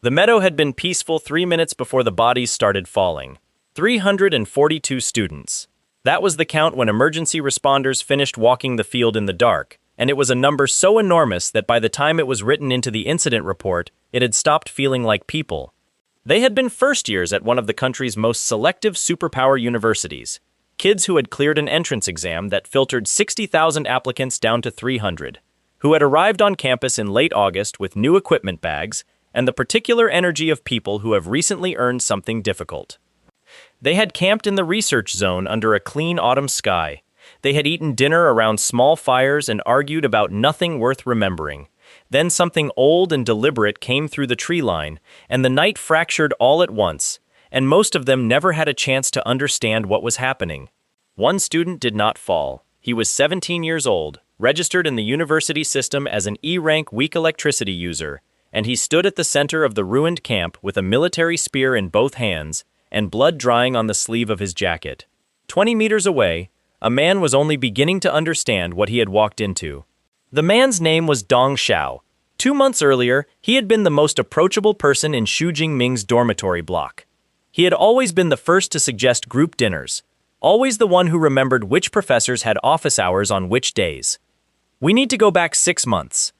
The meadow had been peaceful 3 minutes before the bodies started falling. 342 students. That was the count when emergency responders finished walking the field in the dark, and it was a number so enormous that by the time it was written into the incident report, it had stopped feeling like people. They had been first years at one of the country's most selective superpower universities, kids who had cleared an entrance exam that filtered 60,000 applicants down to 300, who had arrived on campus in late August with new equipment bags and the particular energy of people who have recently earned something difficult. They had camped in the research zone under a clean autumn sky. They had eaten dinner around small fires and argued about nothing worth remembering. Then something old and deliberate came through the tree line, and the night fractured all at once, and most of them never had a chance to understand what was happening. One student did not fall. He was 17 years old, registered in the university system as an E-rank weak electricity user, and he stood at the center of the ruined camp with a military spear in both hands and blood drying on the sleeve of his jacket. 20 meters away, a man was only beginning to understand what he had walked into. The man's name was Dong Xiao. 2 months earlier, he had been the most approachable person in Shu Jing Ming's dormitory block. He had always been the first to suggest group dinners, always the one who remembered which professors had office hours on which days. We need to go back 6 months.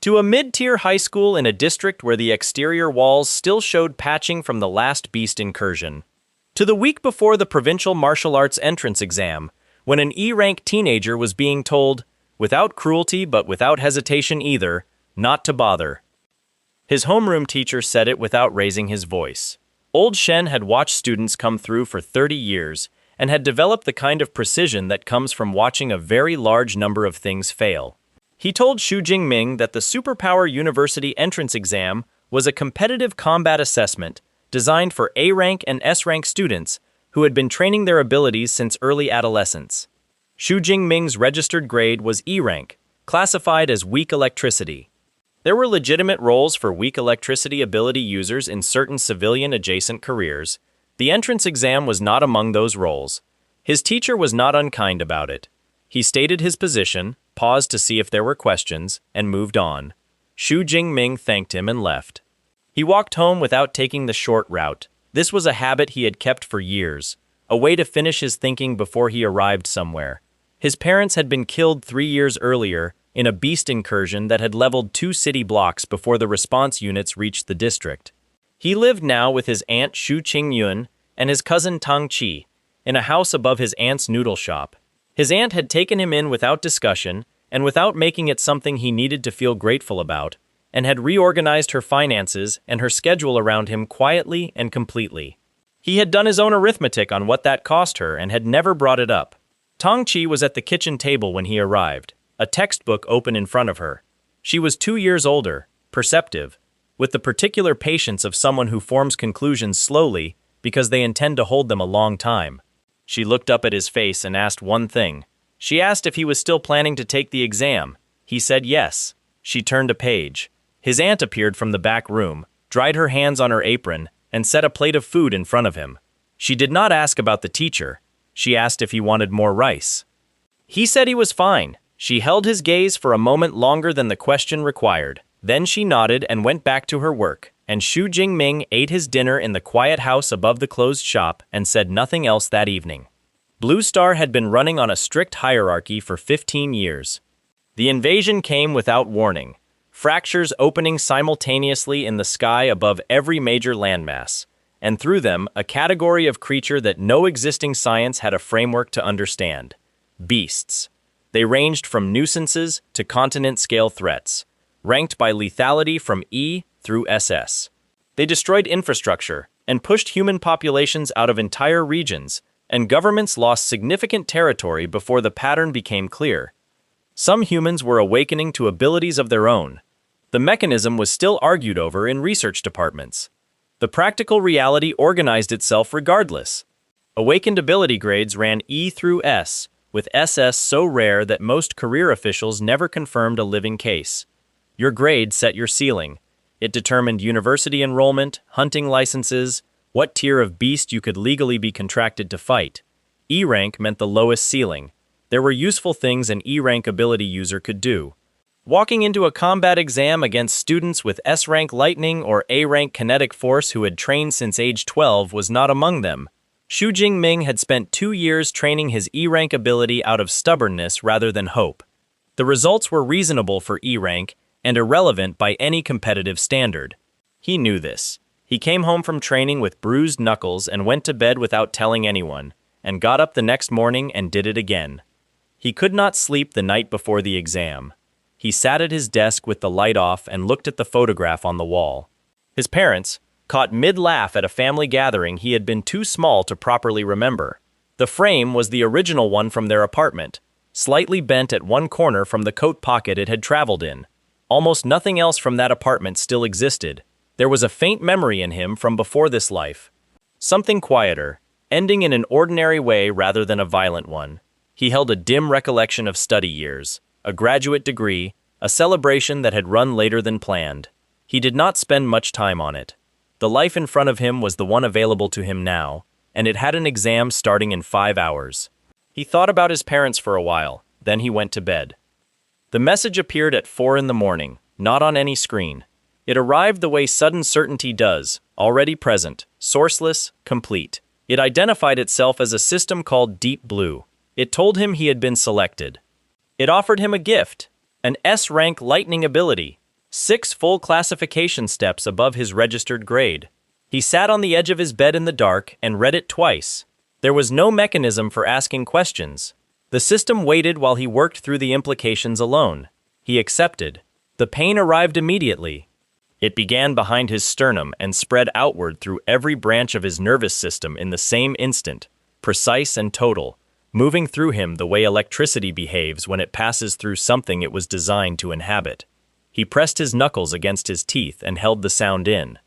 To a mid-tier high school in a district where the exterior walls still showed patching from the last beast incursion. To the week before the provincial martial arts entrance exam, when an E-rank teenager was being told, without cruelty but without hesitation either, not to bother. His homeroom teacher said it without raising his voice. Old Shen had watched students come through for 30 years and had developed the kind of precision that comes from watching a very large number of things fail. He told Shu Jing Ming that the Superpower University entrance exam was a competitive combat assessment designed for A-rank and S-rank students who had been training their abilities since early adolescence. Shu Jing Ming's registered grade was E-rank, classified as weak electricity. There were legitimate roles for weak electricity ability users in certain civilian-adjacent careers. The entrance exam was not among those roles. His teacher was not unkind about it. He stated his position, paused to see if there were questions, and moved on. Shu Jing Ming thanked him and left. He walked home without taking the short route. This was a habit he had kept for years, a way to finish his thinking before he arrived somewhere. His parents had been killed 3 years earlier in a beast incursion that had leveled 2 city blocks before the response units reached the district. He lived now with his aunt Shu Qingyun and his cousin Tang Qi in a house above his aunt's noodle shop. His aunt had taken him in without discussion and without making it something he needed to feel grateful about, and had reorganized her finances and her schedule around him quietly and completely. He had done his own arithmetic on what that cost her and had never brought it up. Tang Qi was at the kitchen table when he arrived, a textbook open in front of her. She was 2 years older, perceptive, with the particular patience of someone who forms conclusions slowly because they intend to hold them a long time. She looked up at his face and asked one thing. She asked if he was still planning to take the exam. He said yes. She turned a page. His aunt appeared from the back room, dried her hands on her apron, and set a plate of food in front of him. She did not ask about the teacher. She asked if he wanted more rice. He said he was fine. She held his gaze for a moment longer than the question required. Then she nodded and went back to her work, and Shu Jing Ming ate his dinner in the quiet house above the closed shop and said nothing else that evening. Blue Star had been running on a strict hierarchy for 15 years. The invasion came without warning, fractures opening simultaneously in the sky above every major landmass, and through them a category of creature that no existing science had a framework to understand: beasts. They ranged from nuisances to continent-scale threats, ranked by lethality from E through SS. They destroyed infrastructure and pushed human populations out of entire regions, and governments lost significant territory before the pattern became clear. Some humans were awakening to abilities of their own. The mechanism was still argued over in research departments. The practical reality organized itself regardless. Awakened ability grades ran E through S, with SS so rare that most career officials never confirmed a living case. Your grade set your ceiling. It determined university enrollment, hunting licenses, what tier of beast you could legally be contracted to fight. E-rank meant the lowest ceiling. There were useful things an E-rank ability user could do. Walking into a combat exam against students with S-rank lightning or A-rank kinetic force who had trained since age 12 was not among them. Shu Jing Ming had spent 2 years training his E-rank ability out of stubbornness rather than hope. The results were reasonable for E-rank and irrelevant by any competitive standard. He knew this. He came home from training with bruised knuckles and went to bed without telling anyone, and got up the next morning and did it again. He could not sleep the night before the exam. He sat at his desk with the light off and looked at the photograph on the wall. His parents, caught mid-laugh at a family gathering he had been too small to properly remember. The frame was the original one from their apartment, slightly bent at one corner from the coat pocket it had traveled in. Almost nothing else from that apartment still existed. There was a faint memory in him from before this life. Something quieter, ending in an ordinary way rather than a violent one. He held a dim recollection of study years, a graduate degree, a celebration that had run later than planned. He did not spend much time on it. The life in front of him was the one available to him now, and it had an exam starting in 5 hours. He thought about his parents for a while, then he went to bed. The message appeared at 4 in the morning, not on any screen. It arrived the way sudden certainty does, already present, sourceless, complete. It identified itself as a system called Deep Blue. It told him he had been selected. It offered him a gift, an S-rank lightning ability, 6 full classification steps above his registered grade. He sat on the edge of his bed in the dark and read it twice. There was no mechanism for asking questions. The system waited while he worked through the implications alone. He accepted. The pain arrived immediately. It began behind his sternum and spread outward through every branch of his nervous system in the same instant, precise and total, moving through him the way electricity behaves when it passes through something it was designed to inhabit. He pressed his knuckles against his teeth and held the sound in.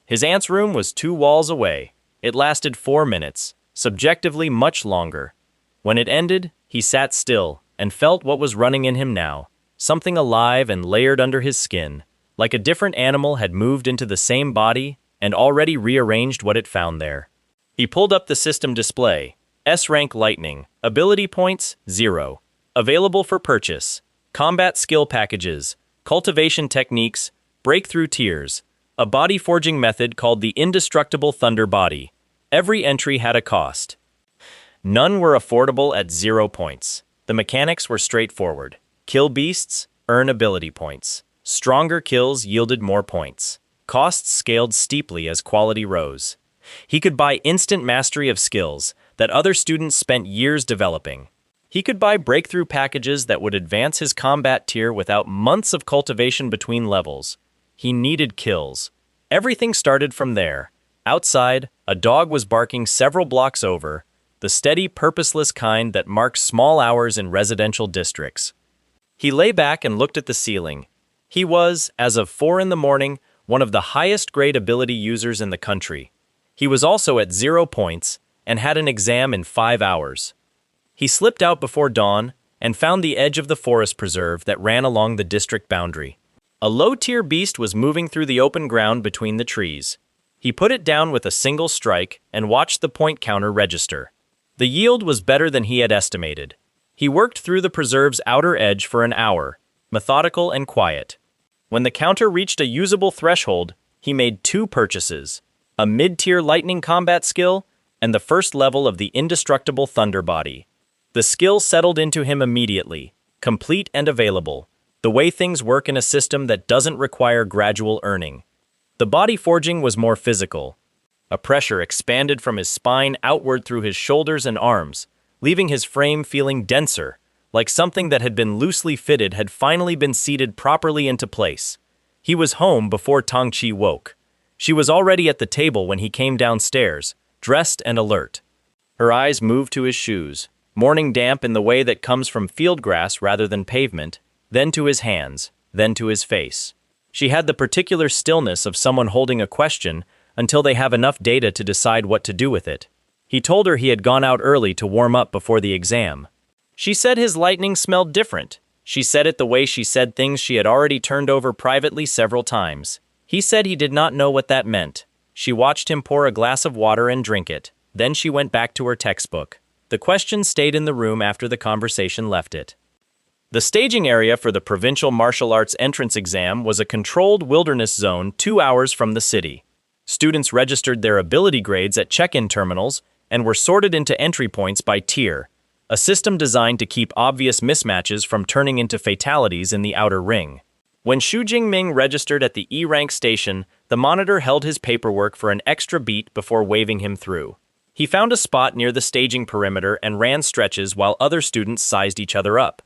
His aunt's room was 2 walls away. It lasted 4 minutes, subjectively much longer. When it ended, he sat still and felt what was running in him now, something alive and layered under his skin, like a different animal had moved into the same body and already rearranged what it found there. He pulled up the system display. S-rank lightning, ability points, 0. Available for purchase. Combat skill packages, cultivation techniques, breakthrough tiers, a body forging method called the indestructible thunder body. Every entry had a cost. None were affordable at 0 points. The mechanics were straightforward. Kill beasts, earn ability points. Stronger kills yielded more points. Costs scaled steeply as quality rose. He could buy instant mastery of skills that other students spent years developing. He could buy breakthrough packages that would advance his combat tier without months of cultivation between levels. He needed kills. Everything started from there. Outside, a dog was barking several blocks over, the steady, purposeless kind that marks small hours in residential districts. He lay back and looked at the ceiling. He was, as of 4 in the morning, one of the highest grade ability users in the country. He was also at 0 points and had an exam in 5 hours. He slipped out before dawn and found the edge of the forest preserve that ran along the district boundary. A low-tier beast was moving through the open ground between the trees. He put it down with a single strike and watched the point counter register. The yield was better than he had estimated. He worked through the preserve's outer edge for an hour, methodical and quiet. When the counter reached a usable threshold, he made 2 purchases, a mid-tier lightning combat skill and the first level of the indestructible thunder body. The skill settled into him immediately, complete and available, the way things work in a system that doesn't require gradual earning. The body forging was more physical. A pressure expanded from his spine outward through his shoulders and arms, leaving his frame feeling denser, like something that had been loosely fitted had finally been seated properly into place. He was home before Tongqi woke. She was already at the table when he came downstairs, dressed and alert. Her eyes moved to his shoes, morning damp in the way that comes from field grass rather than pavement, then to his hands, then to his face. She had the particular stillness of someone holding a question until they have enough data to decide what to do with it. He told her he had gone out early to warm up before the exam. She said his lightning smelled different. She said it the way she said things she had already turned over privately several times. He said he did not know what that meant. She watched him pour a glass of water and drink it. Then she went back to her textbook. The question stayed in the room after the conversation left it. The staging area for the provincial martial arts entrance exam was a controlled wilderness zone 2 hours from the city. Students registered their ability grades at check-in terminals and were sorted into entry points by tier, a system designed to keep obvious mismatches from turning into fatalities in the outer ring. When Shu Jing Ming registered at the E-rank station, the monitor held his paperwork for an extra beat before waving him through. He found a spot near the staging perimeter and ran stretches while other students sized each other up.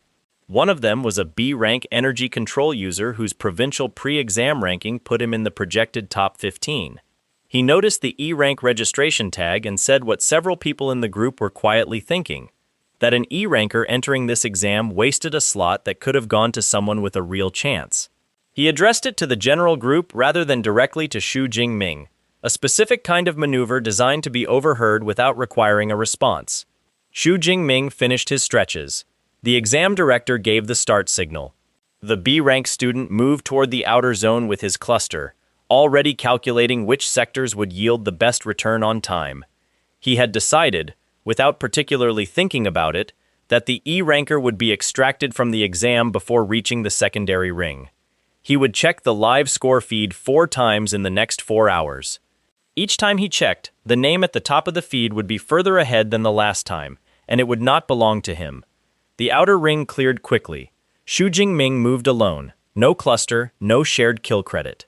One of them was a B-rank energy control user whose provincial pre-exam ranking put him in the projected top 15. He noticed the E-rank registration tag and said what several people in the group were quietly thinking, that an E-ranker entering this exam wasted a slot that could have gone to someone with a real chance. He addressed it to the general group rather than directly to Shu Jing Ming, a specific kind of maneuver designed to be overheard without requiring a response. Shu Jing Ming finished his stretches. The exam director gave the start signal. The B-rank student moved toward the outer zone with his cluster, already calculating which sectors would yield the best return on time. He had decided, without particularly thinking about it, that the E-ranker would be extracted from the exam before reaching the secondary ring. He would check the live score feed 4 times in the next 4 hours. Each time he checked, the name at the top of the feed would be further ahead than the last time, and it would not belong to him. The outer ring cleared quickly. Shu Jing Ming moved alone. No cluster, no shared kill credit.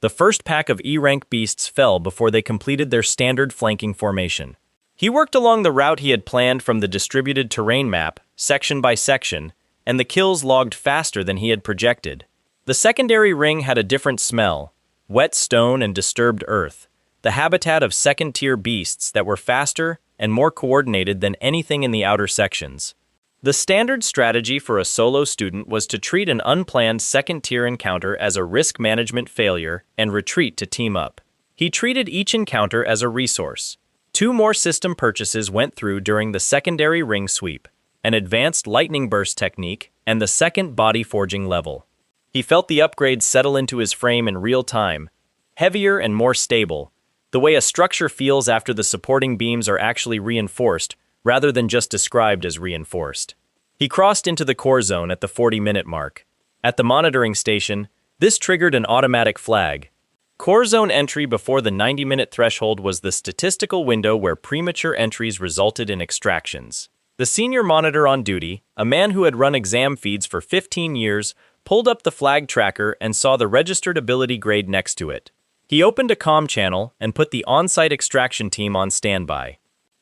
The first pack of E-rank beasts fell before they completed their standard flanking formation. He worked along the route he had planned from the distributed terrain map, section by section, and the kills logged faster than he had projected. The secondary ring had a different smell, wet stone and disturbed earth, the habitat of second-tier beasts that were faster and more coordinated than anything in the outer sections. The standard strategy for a solo student was to treat an unplanned second-tier encounter as a risk management failure and retreat to team up. He treated each encounter as a resource. 2 more system purchases went through during the secondary ring sweep, an advanced lightning burst technique, and the second body forging level. He felt the upgrades settle into his frame in real time, heavier and more stable, the way a structure feels after the supporting beams are actually reinforced rather than just described as reinforced. He crossed into the core zone at the 40-minute mark. At the monitoring station, this triggered an automatic flag. Core zone entry before the 90-minute threshold was the statistical window where premature entries resulted in extractions. The senior monitor on duty, a man who had run exam feeds for 15 years, pulled up the flag tracker and saw the registered ability grade next to it. He opened a comm channel and put the on-site extraction team on standby.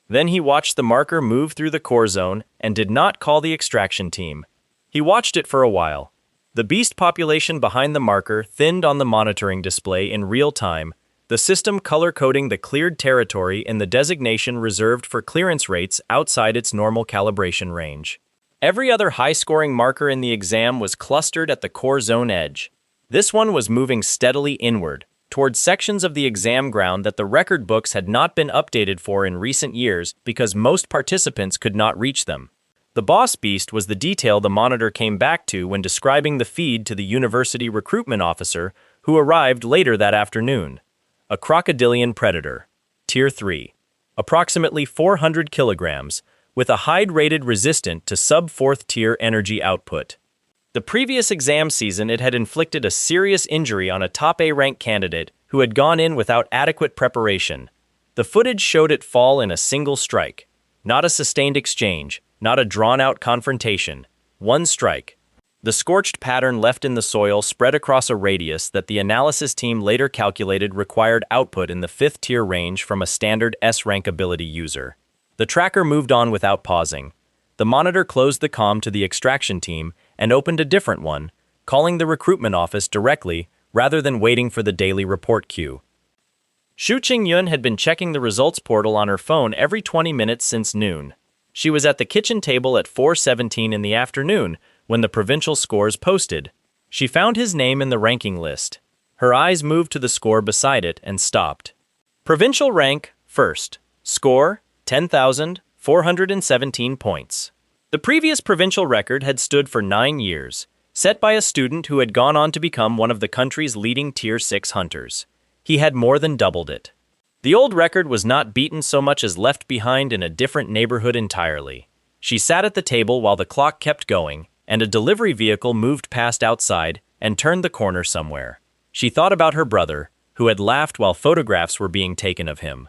Then he watched the marker move through the core zone and did not call the extraction team. He watched it for a while. The beast population behind the marker thinned on the monitoring display in real time, the system color-coding the cleared territory in the designation reserved for clearance rates outside its normal calibration range. Every other high-scoring marker in the exam was clustered at the core zone edge. This one was moving steadily inward, towards sections of the exam ground that the record books had not been updated for in recent years because most participants could not reach them. The boss beast was the detail the monitor came back to when describing the feed to the university recruitment officer who arrived later that afternoon. A crocodilian predator, Tier 3, approximately 400 kilograms, with a hide-rated resistant to sub-4th tier energy output. The previous exam season it had inflicted a serious injury on a top A-rank candidate who had gone in without adequate preparation. The footage showed it fall in a single strike. Not a sustained exchange, not a drawn-out confrontation. One strike. The scorched pattern left in the soil spread across a radius that the analysis team later calculated required output in the 5th tier range from a standard S-rank ability user. The tracker moved on without pausing. The monitor closed the comm to the extraction team and opened a different one, calling the recruitment office directly rather than waiting for the daily report queue. Shu Qingyun had been checking the results portal on her phone every 20 minutes since noon. She was at the kitchen table at 4:17 in the afternoon when the provincial scores posted. She found his name in the ranking list. Her eyes moved to the score beside it and stopped. Provincial rank, 1st. Score, 10,417 points. The previous provincial record had stood for 9 years, set by a student who had gone on to become one of the country's leading Tier 6 hunters. He had more than doubled it. The old record was not beaten so much as left behind in a different neighborhood entirely. She sat at the table while the clock kept going, and a delivery vehicle moved past outside and turned the corner somewhere. She thought about her brother, who had laughed while photographs were being taken of him.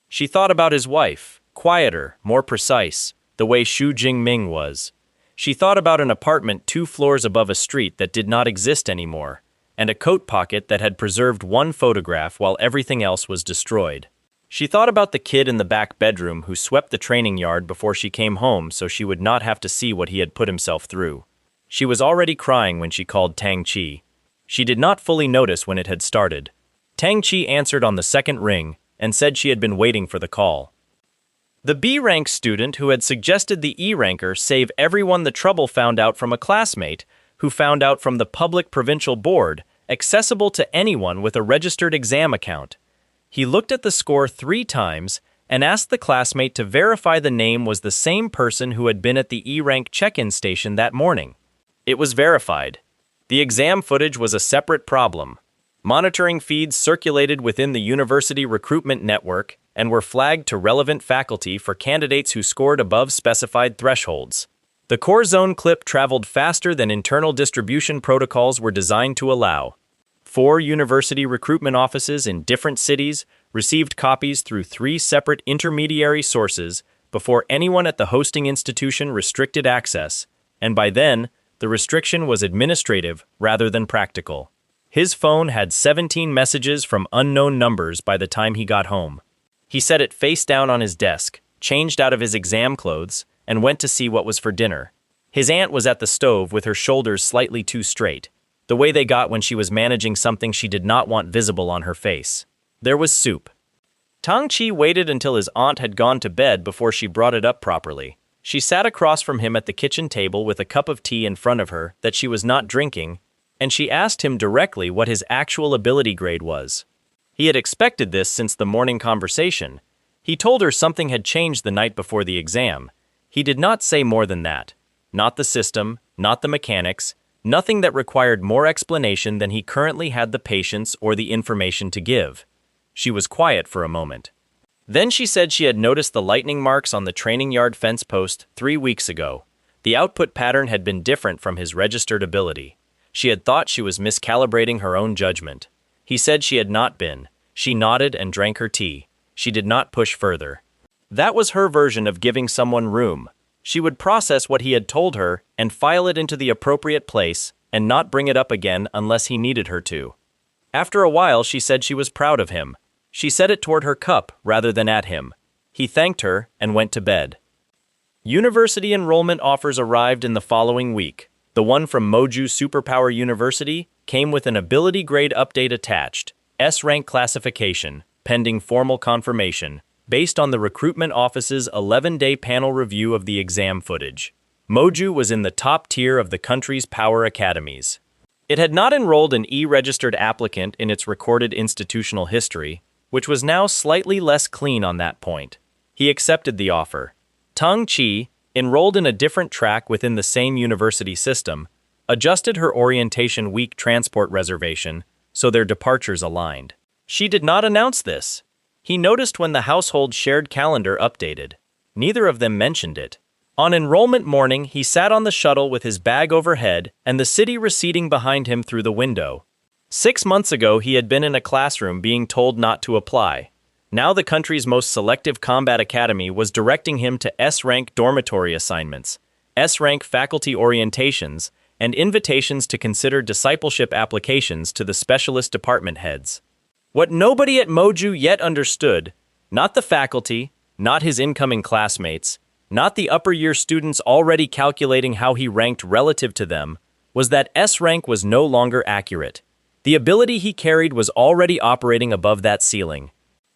She thought about his wife, quieter, more precise, the way Shu Jing Ming was. She thought about an apartment 2 floors above a street that did not exist anymore, and a coat pocket that had preserved one photograph while everything else was destroyed. She thought about the kid in the back bedroom who swept the training yard before she came home so she would not have to see what he had put himself through. She was already crying when she called Tang Chi. She did not fully notice when it had started. Tang Chi answered on the second ring and said she had been waiting for the call. The B-rank student who had suggested the E-ranker save everyone the trouble found out from a classmate who found out from the public provincial board, accessible to anyone with a registered exam account. He looked at the score 3 times and asked the classmate to verify the name was the same person who had been at the E-rank check-in station that morning. It was verified. The exam footage was a separate problem. Monitoring feeds circulated within the university recruitment network and were flagged to relevant faculty for candidates who scored above specified thresholds. The core zone clip traveled faster than internal distribution protocols were designed to allow. 4 university recruitment offices in different cities received copies through 3 separate intermediary sources before anyone at the hosting institution restricted access, and by then, the restriction was administrative rather than practical. His phone had 17 messages from unknown numbers by the time he got home. He set it face down on his desk, changed out of his exam clothes, and went to see what was for dinner. His aunt was at the stove with her shoulders slightly too straight, the way they got when she was managing something she did not want visible on her face. There was soup. Tang Chi waited until his aunt had gone to bed before she brought it up properly. She sat across from him at the kitchen table with a cup of tea in front of her that she was not drinking, and she asked him directly what his actual ability grade was. He had expected this since the morning conversation. He told her something had changed the night before the exam. He did not say more than that. Not the system, not the mechanics, nothing that required more explanation than he currently had the patience or the information to give. She was quiet for a moment. Then she said she had noticed the lightning marks on the training yard fence post 3 weeks ago. The output pattern had been different from his registered ability. She had thought she was miscalibrating her own judgment. He said she had not been. She nodded and drank her tea. She did not push further. That was her version of giving someone room. She would process what he had told her and file it into the appropriate place and not bring it up again unless he needed her to. After a while, she said she was proud of him. She said it toward her cup rather than at him. He thanked her and went to bed. University enrollment offers arrived in the following week. The one from Moju Superpower University came with an ability grade update attached, S-rank classification, pending formal confirmation, based on the recruitment office's 11-day panel review of the exam footage. Moju was in the top tier of the country's power academies. It had not enrolled an E-registered applicant in its recorded institutional history, which was now slightly less clean on that point. He accepted the offer. Tang Chi, enrolled in a different track within the same university system, adjusted her orientation week transport reservation so their departures aligned. She did not announce this. He noticed when the household shared calendar updated. Neither of them mentioned it. On enrollment morning, he sat on the shuttle with his bag overhead and the city receding behind him through the window. 6 months ago, he had been in a classroom being told not to apply. Now the country's most selective combat academy was directing him to S-rank dormitory assignments, S-rank faculty orientations, and invitations to consider discipleship applications to the specialist department heads. What nobody at Moju yet understood, not the faculty, not his incoming classmates, not the upper-year students already calculating how he ranked relative to them, was that S-rank was no longer accurate. The ability he carried was already operating above that ceiling.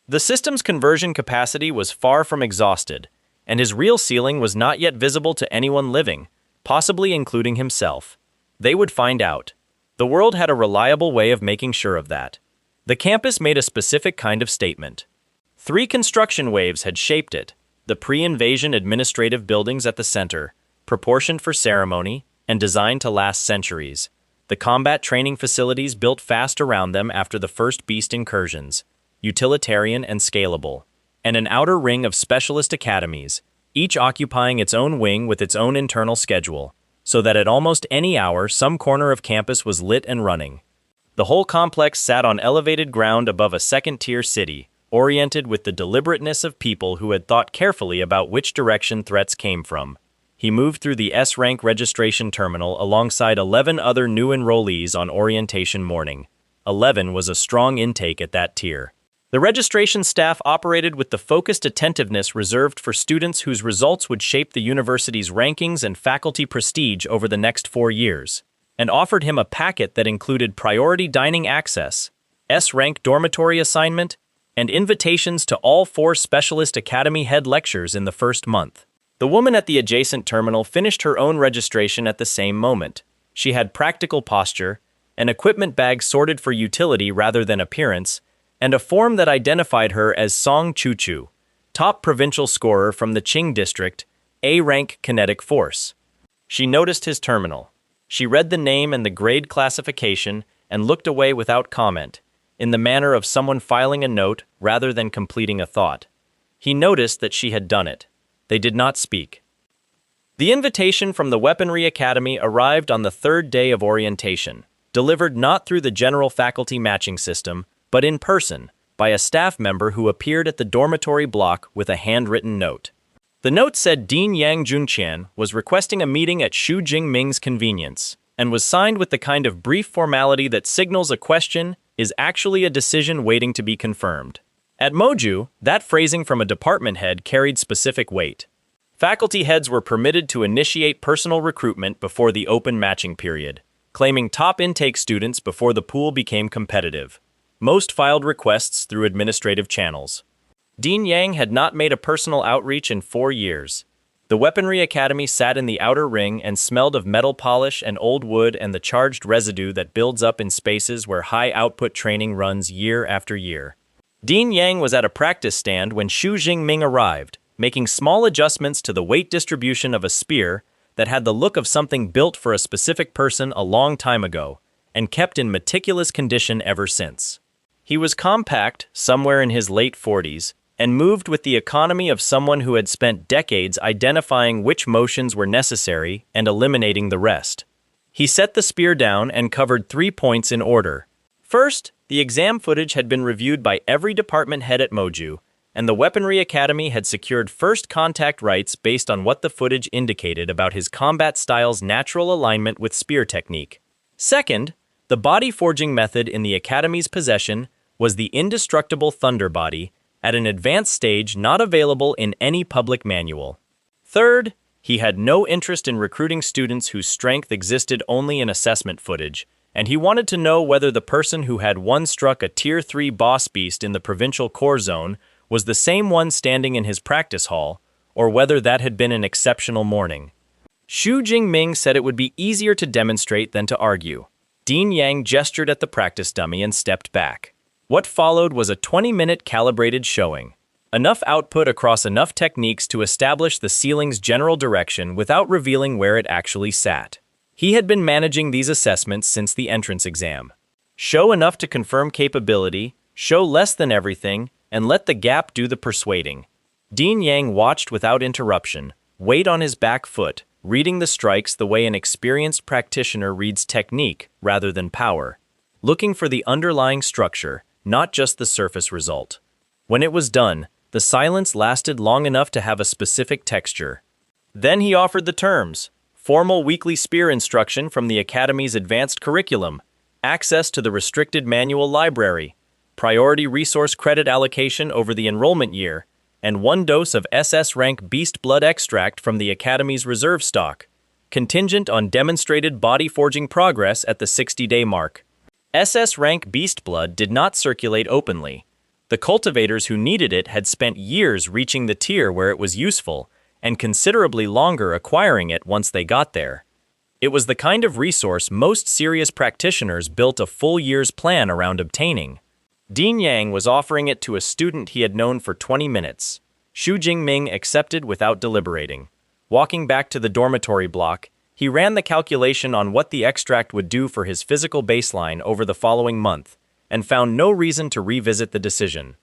The system's conversion capacity was far from exhausted, and his real ceiling was not yet visible to anyone living, possibly including himself. They would find out. The world had a reliable way of making sure of that. The campus made a specific kind of statement. 3 construction waves had shaped it: the pre-invasion administrative buildings at the center, proportioned for ceremony and designed to last centuries; the combat training facilities built fast around them after the first beast incursions, utilitarian and scalable; and an outer ring of specialist academies, each occupying its own wing with its own internal schedule. so that at almost any hour some corner of campus was lit and running. The whole complex sat on elevated ground above a second-tier city, oriented with the deliberateness of people who had thought carefully about which direction threats came from. He moved through the S-rank registration terminal alongside 11 other new enrollees on orientation morning. 11 was a strong intake at that tier. The registration staff operated with the focused attentiveness reserved for students whose results would shape the university's rankings and faculty prestige over the next 4 years, and offered him a packet that included priority dining access, S-rank dormitory assignment, and invitations to all 4 Specialist Academy head lectures in the first month. The woman at the adjacent terminal finished her own registration at the same moment. She had practical posture, an equipment bag sorted for utility rather than appearance, and a form that identified her as Song Chu-Chu, top provincial scorer from the Qing district, A-rank kinetic force. She noticed his terminal. She read the name and the grade classification and looked away without comment, in the manner of someone filing a note rather than completing a thought. He noticed that she had done it. They did not speak. The invitation from the Weaponry Academy arrived on the 3rd day of orientation, delivered not through the general faculty matching system, but in person, by a staff member who appeared at the dormitory block with a handwritten note. The note said Dean Yang Junqian was requesting a meeting at Shu Jing Ming's convenience, and was signed with the kind of brief formality that signals a question is actually a decision waiting to be confirmed. At Moju, that phrasing from a department head carried specific weight. Faculty heads were permitted to initiate personal recruitment before the open matching period, claiming top intake students before the pool became competitive. Most filed requests through administrative channels. Dean Yang had not made a personal outreach in 4 years. The Weaponry Academy sat in the outer ring and smelled of metal polish and old wood and the charged residue that builds up in spaces where high-output training runs year after year. Dean Yang was at a practice stand when Shu Jing Ming arrived, making small adjustments to the weight distribution of a spear that had the look of something built for a specific person a long time ago, and kept in meticulous condition ever since. He was compact, somewhere in his late 40s, and moved with the economy of someone who had spent decades identifying which motions were necessary and eliminating the rest. He set the spear down and covered 3 points in order. First, the exam footage had been reviewed by every department head at Moju, and the Weaponry Academy had secured first contact rights based on what the footage indicated about his combat style's natural alignment with spear technique. Second, the body forging method in the Academy's possession was the indestructible Thunder Body, at an advanced stage not available in any public manual. Third, he had no interest in recruiting students whose strength existed only in assessment footage, and he wanted to know whether the person who had once struck a Tier 3 boss beast in the provincial core zone was the same one standing in his practice hall, or whether that had been an exceptional morning. Shu Jing Ming said it would be easier to demonstrate than to argue. Dean Yang gestured at the practice dummy and stepped back. What followed was a 20-minute calibrated showing. Enough output across enough techniques to establish the ceiling's general direction without revealing where it actually sat. He had been managing these assessments since the entrance exam. Show enough to confirm capability, show less than everything, and let the gap do the persuading. Dean Yang watched without interruption, weight on his back foot, reading the strikes the way an experienced practitioner reads technique rather than power, looking for the underlying structure, not just the surface result. When it was done, the silence lasted long enough to have a specific texture. Then he offered the terms: formal weekly spear instruction from the Academy's advanced curriculum, access to the restricted manual library, priority resource credit allocation over the enrollment year, and 1 dose of SS rank beast blood extract from the Academy's reserve stock, contingent on demonstrated body forging progress at the 60-day mark. SS rank beast blood did not circulate openly. The cultivators who needed it had spent years reaching the tier where it was useful, and considerably longer acquiring it once they got there. It was the kind of resource most serious practitioners built a full year's plan around obtaining. Dean Yang was offering it to a student he had known for 20 minutes. Shu Jing Ming accepted without deliberating. Walking back to the dormitory block, he ran the calculation on what the extract would do for his physical baseline over the following month, and found no reason to revisit the decision.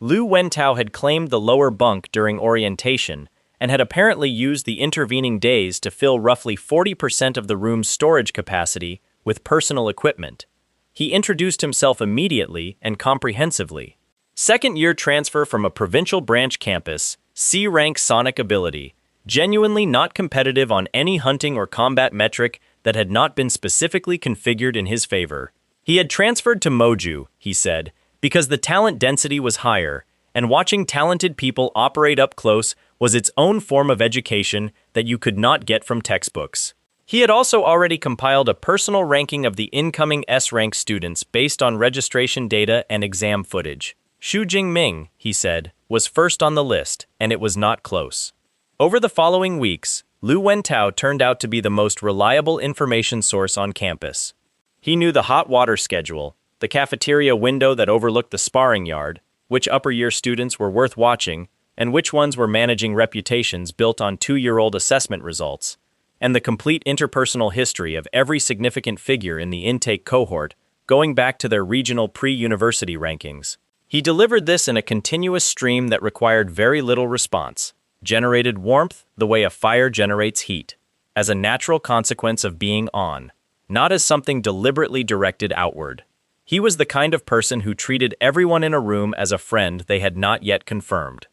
Lu Wentao had claimed the lower bunk during orientation, and had apparently used the intervening days to fill roughly 40% of the room's storage capacity with personal equipment. He introduced himself immediately and comprehensively. Second-year transfer from a provincial branch campus, C-rank sonic ability, genuinely not competitive on any hunting or combat metric that had not been specifically configured in his favor. He had transferred to Moju, he said, because the talent density was higher, and watching talented people operate up close was its own form of education that you could not get from textbooks. He had also already compiled a personal ranking of the incoming S-rank students based on registration data and exam footage. Shu Jing Ming, he said, was first on the list, and it was not close. Over the following weeks, Liu Wentao turned out to be the most reliable information source on campus. He knew the hot water schedule, the cafeteria window that overlooked the sparring yard, which upper-year students were worth watching, and which ones were managing reputations built on 2-year-old assessment results, and the complete interpersonal history of every significant figure in the intake cohort, going back to their regional pre-university rankings. He delivered this in a continuous stream that required very little response, generated warmth the way a fire generates heat, as a natural consequence of being on, not as something deliberately directed outward. He was the kind of person who treated everyone in a room as a friend they had not yet confirmed.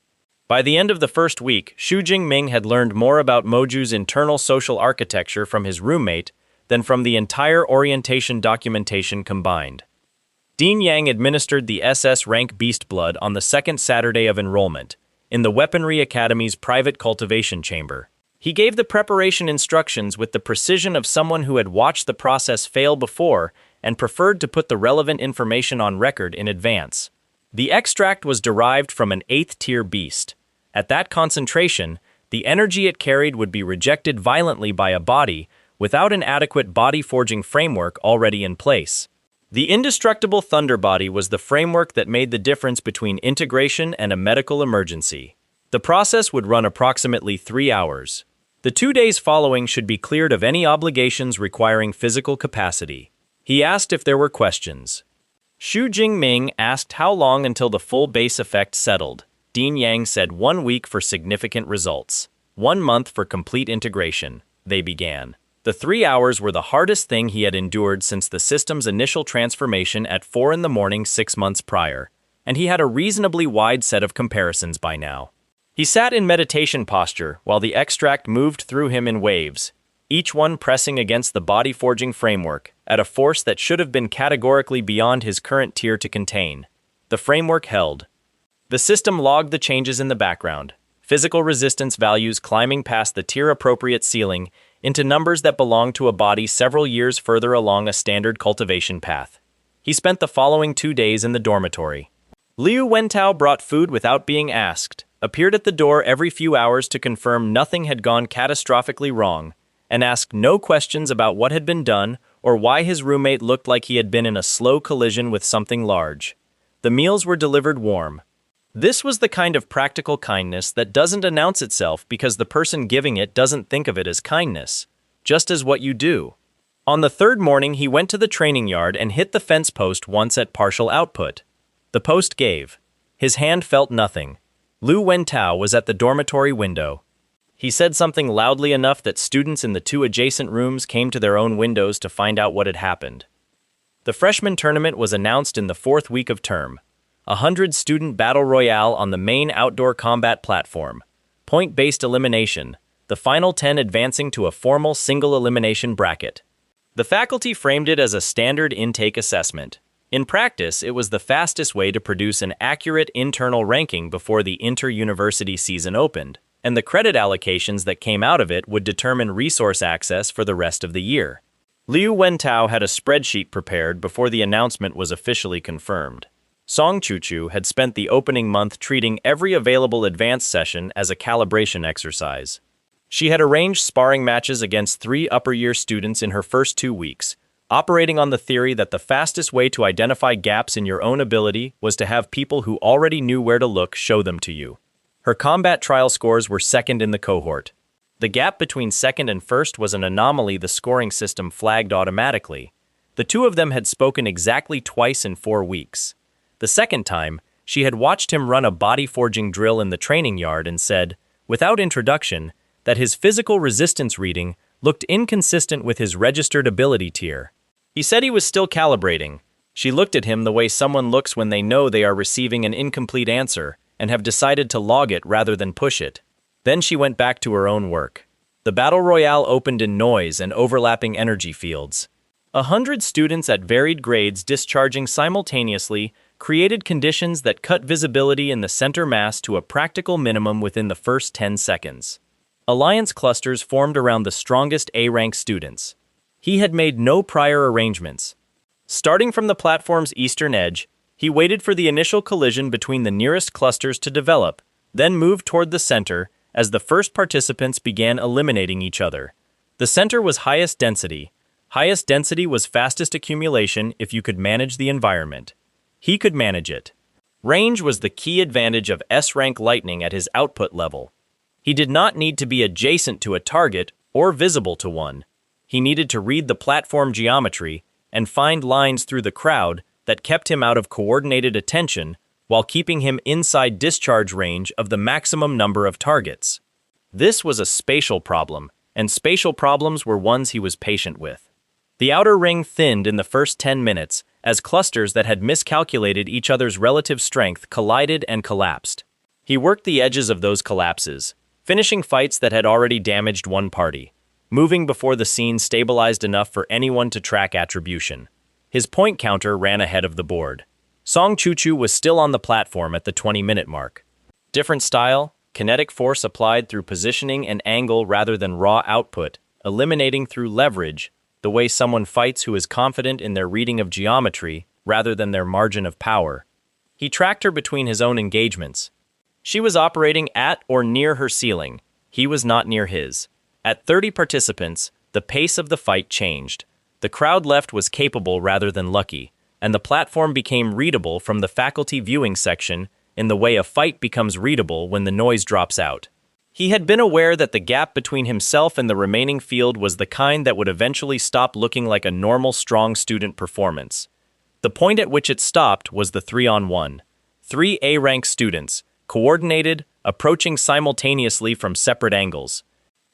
By the end of the first week, Shu Jing Ming had learned more about Moju's internal social architecture from his roommate than from the entire orientation documentation combined. Dean Yang administered the SS rank Beast Blood on the second Saturday of enrollment, in the Weaponry Academy's private cultivation chamber. He gave the preparation instructions with the precision of someone who had watched the process fail before and preferred to put the relevant information on record in advance. The extract was derived from an 8th-tier beast. At that concentration, the energy it carried would be rejected violently by a body without an adequate body-forging framework already in place. The indestructible Thunder Body was the framework that made the difference between integration and a medical emergency. The process would run approximately 3 hours. The 2 days following should be cleared of any obligations requiring physical capacity. He asked if there were questions. Shu Jing Ming asked how long until the full base effect settled. Dean Yang said 1 week for significant results, 1 month for complete integration. They began. The 3 hours were the hardest thing he had endured since the system's initial transformation at 4 in the morning 6 months prior, and he had a reasonably wide set of comparisons by now. He sat in meditation posture while the extract moved through him in waves, each one pressing against the body-forging framework at a force that should have been categorically beyond his current tier to contain. The framework held. The system logged the changes in the background, physical resistance values climbing past the tier-appropriate ceiling into numbers that belonged to a body several years further along a standard cultivation path. He spent the following 2 days in the dormitory. Liu Wentao brought food without being asked, appeared at the door every few hours to confirm nothing had gone catastrophically wrong, and asked no questions about what had been done or why his roommate looked like he had been in a slow collision with something large. The meals were delivered warm. This was the kind of practical kindness that doesn't announce itself because the person giving it doesn't think of it as kindness, just as what you do. On the 3rd morning, he went to the training yard and hit the fence post once at partial output. The post gave. His hand felt nothing. Liu Wentao was at the dormitory window. He said something loudly enough that students in the 2 adjacent rooms came to their own windows to find out what had happened. The freshman tournament was announced in the 4th week of term. 100-student battle royale on the main outdoor combat platform. Point-based elimination, the final 10 advancing to a formal single elimination bracket. The faculty framed it as a standard intake assessment. In practice, it was the fastest way to produce an accurate internal ranking before the inter-university season opened, and the credit allocations that came out of it would determine resource access for the rest of the year. Liu Wentao had a spreadsheet prepared before the announcement was officially confirmed. Song Chuchu had spent the opening month treating every available advanced session as a calibration exercise. She had arranged sparring matches against 3 upper-year students in her first 2 weeks, operating on the theory that the fastest way to identify gaps in your own ability was to have people who already knew where to look show them to you. Her combat trial scores were 2nd in the cohort. The gap between 2nd and 1st was an anomaly the scoring system flagged automatically. The 2 of them had spoken exactly twice in 4 weeks. The second time, she had watched him run a body-forging drill in the training yard and said, without introduction, that his physical resistance reading looked inconsistent with his registered ability tier. He said he was still calibrating. She looked at him the way someone looks when they know they are receiving an incomplete answer and have decided to log it rather than push it. Then she went back to her own work. The battle royale opened in noise and overlapping energy fields. 100 students at varied grades discharging simultaneously created conditions that cut visibility in the center mass to a practical minimum within the first 10 seconds. Alliance clusters formed around the strongest A-rank students. He had made no prior arrangements. Starting from the platform's eastern edge, he waited for the initial collision between the nearest clusters to develop, then moved toward the center as the first participants began eliminating each other. The center was highest density. Highest density was fastest accumulation if you could manage the environment. He could manage it. Range was the key advantage of S-rank lightning at his output level. He did not need to be adjacent to a target or visible to one. He needed to read the platform geometry and find lines through the crowd that kept him out of coordinated attention while keeping him inside discharge range of the maximum number of targets. This was a spatial problem, and spatial problems were ones he was patient with. The outer ring thinned in the first 10 minutes as clusters that had miscalculated each other's relative strength collided and collapsed. He worked the edges of those collapses, finishing fights that had already damaged one party, moving before the scene stabilized enough for anyone to track attribution. His point counter ran ahead of the board. Song Chuchu was still on the platform at the 20-minute mark. Different style, kinetic force applied through positioning and angle rather than raw output, eliminating through leverage, the way someone fights who is confident in their reading of geometry rather than their margin of power. He tracked her between his own engagements. She was operating at or near her ceiling. He was not near his. At 30 participants, the pace of the fight changed. The crowd left was capable rather than lucky, and the platform became readable from the faculty viewing section in the way a fight becomes readable when the noise drops out. He had been aware that the gap between himself and the remaining field was the kind that would eventually stop looking like a normal strong student performance. The point at which it stopped was the 3-on-1. 3 A-rank students, coordinated, approaching simultaneously from separate angles.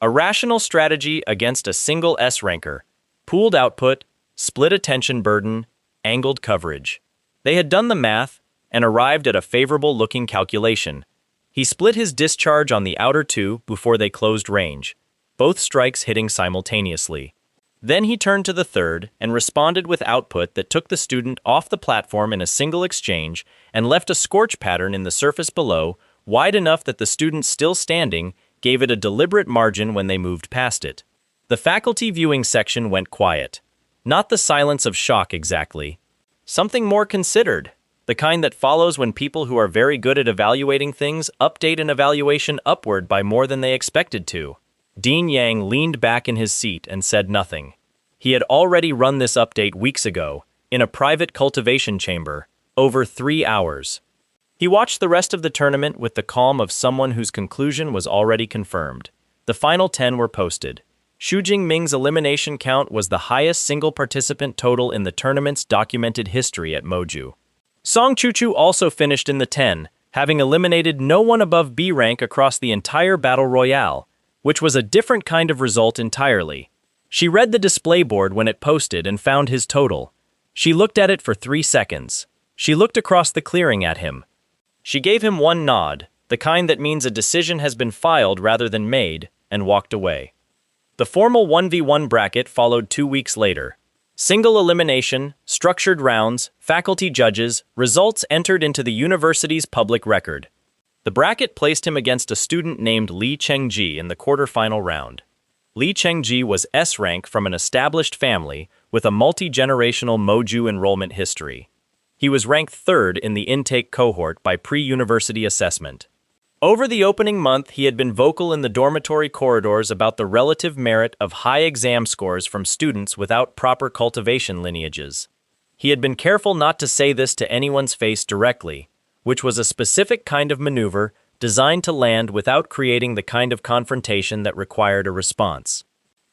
A rational strategy against a single S-ranker. Pooled output, split attention burden, angled coverage. They had done the math and arrived at a favorable-looking calculation. He split his discharge on the outer 2 before they closed range, both strikes hitting simultaneously. Then he turned to the third and responded with output that took the student off the platform in a single exchange and left a scorch pattern in the surface below, wide enough that the student still standing gave it a deliberate margin when they moved past it. The faculty viewing section went quiet. Not the silence of shock exactly. Something more considered. The kind that follows when people who are very good at evaluating things update an evaluation upward by more than they expected to. Dean Yang leaned back in his seat and said nothing. He had already run this update weeks ago, in a private cultivation chamber, over 3 hours. He watched the rest of the tournament with the calm of someone whose conclusion was already confirmed. The final 10 were posted. Shu Jing Ming's elimination count was the highest single participant total in the tournament's documented history at Moju. Song Chuchu also finished in the 10, having eliminated no one above B rank across the entire battle royale, which was a different kind of result entirely. She read the display board when it posted and found his total. She looked at it for 3 seconds. She looked across the clearing at him. She gave him one nod, the kind that means a decision has been filed rather than made, and walked away. The formal 1v1 bracket followed 2 weeks later. Single elimination, structured rounds, faculty judges, results entered into the university's public record. The bracket placed him against a student named Li Chengji in the quarterfinal round. Li Chengji was S-rank from an established family with a multi-generational Moju enrollment history. He was ranked 3rd in the intake cohort by pre-university assessment. Over the opening month, he had been vocal in the dormitory corridors about the relative merit of high exam scores from students without proper cultivation lineages. He had been careful not to say this to anyone's face directly, which was a specific kind of maneuver designed to land without creating the kind of confrontation that required a response.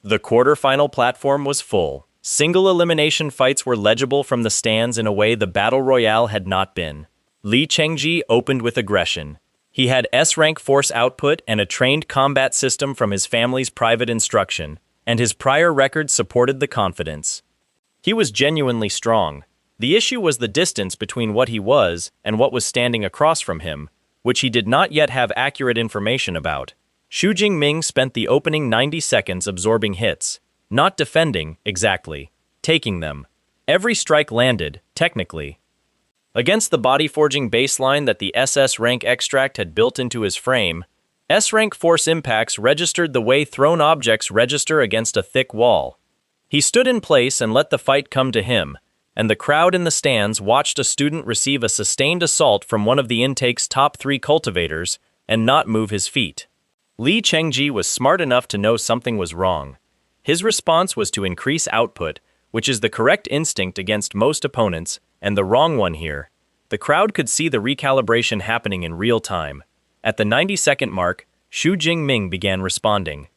The quarterfinal platform was full. Single elimination fights were legible from the stands in a way the battle royale had not been. Li Chengji opened with aggression. He had S-rank force output and a trained combat system from his family's private instruction, and his prior record supported the confidence. He was genuinely strong. The issue was the distance between what he was and what was standing across from him, which he did not yet have accurate information about. Shu Jing Ming spent the opening 90 seconds absorbing hits, not defending, exactly, taking them. Every strike landed, technically. Against the body-forging baseline that the SS rank extract had built into his frame, S-rank force impacts registered the way thrown objects register against a thick wall. He stood in place and let the fight come to him, and the crowd in the stands watched a student receive a sustained assault from one of the intake's top 3 cultivators and not move his feet. Li Chengji was smart enough to know something was wrong. His response was to increase output, which is the correct instinct against most opponents, and the wrong one here. The crowd could see the recalibration happening in real time. At the 90-second mark, Shu Jing Ming began responding.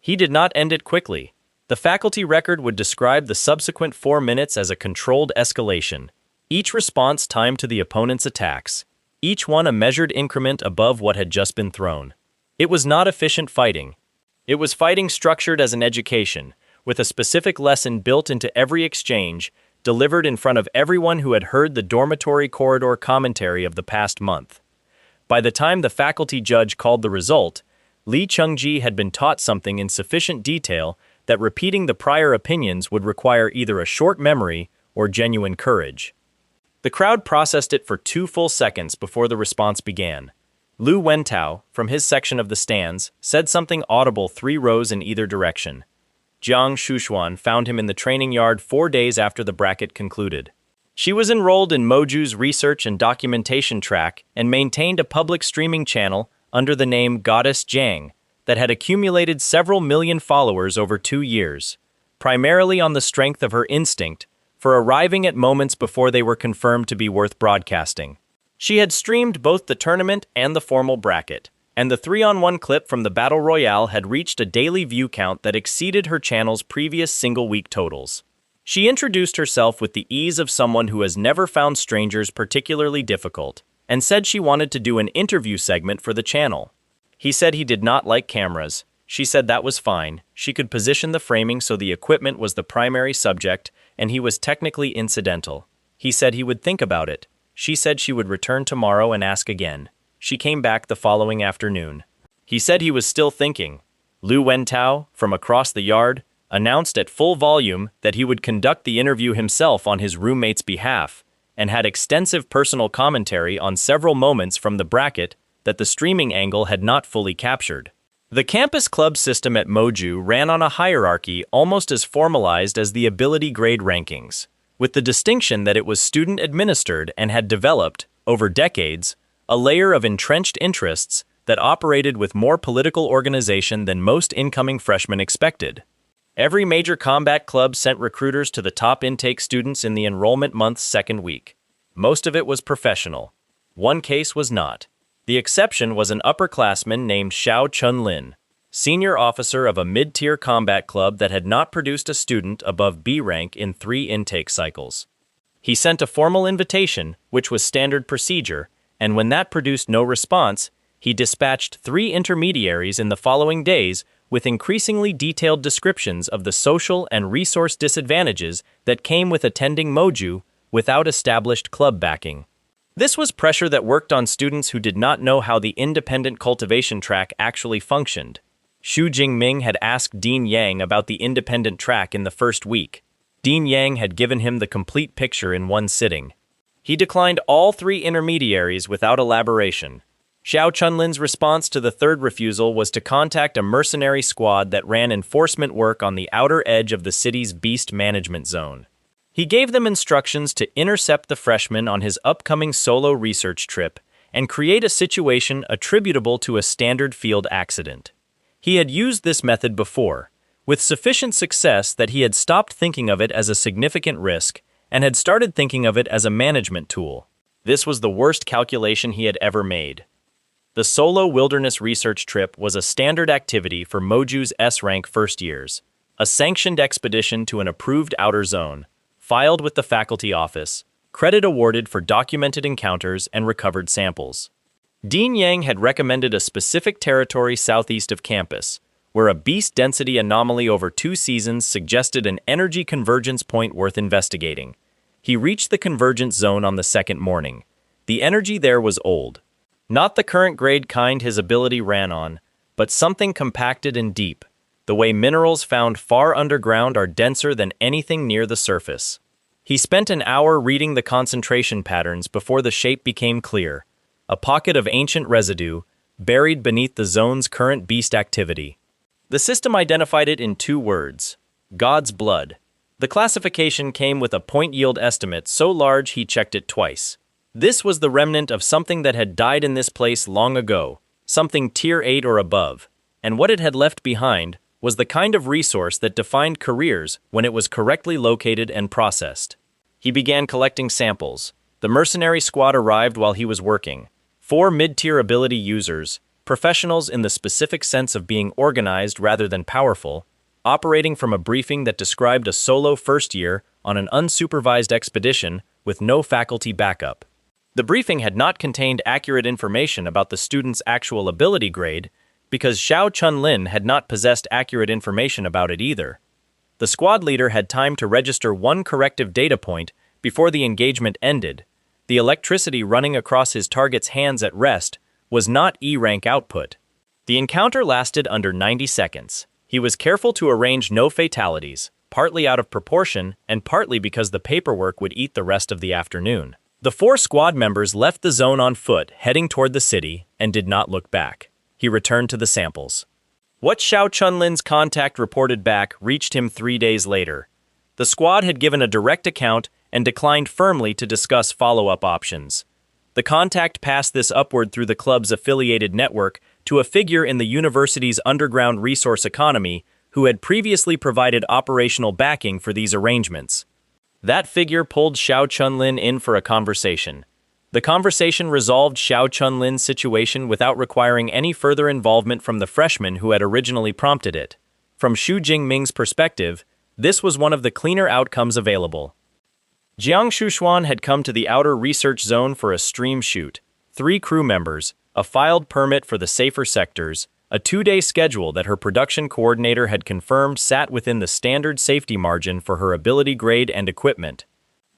He did not end it quickly. The faculty record would describe the subsequent 4 minutes as a controlled escalation, each response timed to the opponent's attacks, each one a measured increment above what had just been thrown. It was not efficient fighting. It was fighting structured as an education, with a specific lesson built into every exchange, delivered in front of everyone who had heard the dormitory corridor commentary of the past month. By the time the faculty judge called the result, Li Chengji had been taught something in sufficient detail that repeating the prior opinions would require either a short memory or genuine courage. The crowd processed it for 2 full seconds before the response began. Lu Wentao, from his section of the stands, said something audible 3 rows in either direction. Jiang Shushuan found him in the training yard 4 days after the bracket concluded. She was enrolled in Moju's research and documentation track and maintained a public streaming channel under the name Goddess Jiang that had accumulated several million followers over 2 years, primarily on the strength of her instinct for arriving at moments before they were confirmed to be worth broadcasting. She had streamed both the tournament and the formal bracket, and the 3-on-1 clip from the Battle Royale had reached a daily view count that exceeded her channel's previous single-week totals. She introduced herself with the ease of someone who has never found strangers particularly difficult, and said she wanted to do an interview segment for the channel. He said he did not like cameras. She said that was fine. She could position the framing so the equipment was the primary subject, and he was technically incidental. He said he would think about it. She said she would return tomorrow and ask again. She came back the following afternoon. He said he was still thinking. Lu Wentao, from across the yard, announced at full volume that he would conduct the interview himself on his roommate's behalf, and had extensive personal commentary on several moments from the bracket that the streaming angle had not fully captured. The campus club system at Moju ran on a hierarchy almost as formalized as the ability grade rankings, with the distinction that it was student-administered and had developed, over decades, a layer of entrenched interests that operated with more political organization than most incoming freshmen expected. Every major combat club sent recruiters to the top intake students in the enrollment month's second week. Most of it was professional. One case was not. The exception was an upperclassman named Xiao Chunlin, senior officer of a mid-tier combat club that had not produced a student above B rank in 3 intake cycles. He sent a formal invitation, which was standard procedure, and when that produced no response, he dispatched 3 intermediaries in the following days with increasingly detailed descriptions of the social and resource disadvantages that came with attending Moju without established club backing. This was pressure that worked on students who did not know how the independent cultivation track actually functioned. Shu Jing Ming had asked Dean Yang about the independent track in the first week. Dean Yang had given him the complete picture in one sitting. He declined all 3 intermediaries without elaboration. Xiao Chunlin's response to the third refusal was to contact a mercenary squad that ran enforcement work on the outer edge of the city's beast management zone. He gave them instructions to intercept the freshman on his upcoming solo research trip and create a situation attributable to a standard field accident. He had used this method before, with sufficient success that he had stopped thinking of it as a significant risk and had started thinking of it as a management tool. This was the worst calculation he had ever made. The solo wilderness research trip was a standard activity for Moju's S-rank first years, a sanctioned expedition to an approved outer zone, filed with the faculty office, credit awarded for documented encounters and recovered samples. Dean Yang had recommended a specific territory southeast of campus, where a beast density anomaly over 2 seasons suggested an energy convergence point worth investigating. He reached the convergence zone on the second morning. The energy there was old. Not the current grade kind his ability ran on, but something compacted and deep, the way minerals found far underground are denser than anything near the surface. He spent an hour reading the concentration patterns before the shape became clear, a pocket of ancient residue, buried beneath the zone's current beast activity. The system identified it in 2 words: God's blood. The classification came with a point yield estimate so large he checked it twice. This was the remnant of something that had died in this place long ago, something tier 8 or above, and what it had left behind was the kind of resource that defined careers when it was correctly located and processed. He began collecting samples. The mercenary squad arrived while he was working. 4 mid-tier ability users, professionals in the specific sense of being organized rather than powerful, operating from a briefing that described a solo first year on an unsupervised expedition with no faculty backup. The briefing had not contained accurate information about the student's actual ability grade, because Xiao Chunlin had not possessed accurate information about it either. The squad leader had time to register 1 corrective data point before the engagement ended. The electricity running across his target's hands at rest was not E-rank output. The encounter lasted under 90 seconds. He was careful to arrange no fatalities, partly out of proportion and partly because the paperwork would eat the rest of the afternoon. The 4 squad members left the zone on foot, heading toward the city, and did not look back. He returned to the samples. What Xiao Chunlin's contact reported back reached him 3 days later. The squad had given a direct account and declined firmly to discuss follow-up options. The contact passed this upward through the club's affiliated network to a figure in the university's underground resource economy who had previously provided operational backing for these arrangements. That figure pulled Xiao Chunlin in for a conversation. The conversation resolved Xiao Chunlin's situation without requiring any further involvement from the freshman who had originally prompted it. From Shu Jing Ming's perspective, this was one of the cleaner outcomes available. Jiang Shushuan had come to the outer research zone for a stream shoot, 3 crew members, a filed permit for the safer sectors, a 2-day schedule that her production coordinator had confirmed sat within the standard safety margin for her ability grade and equipment.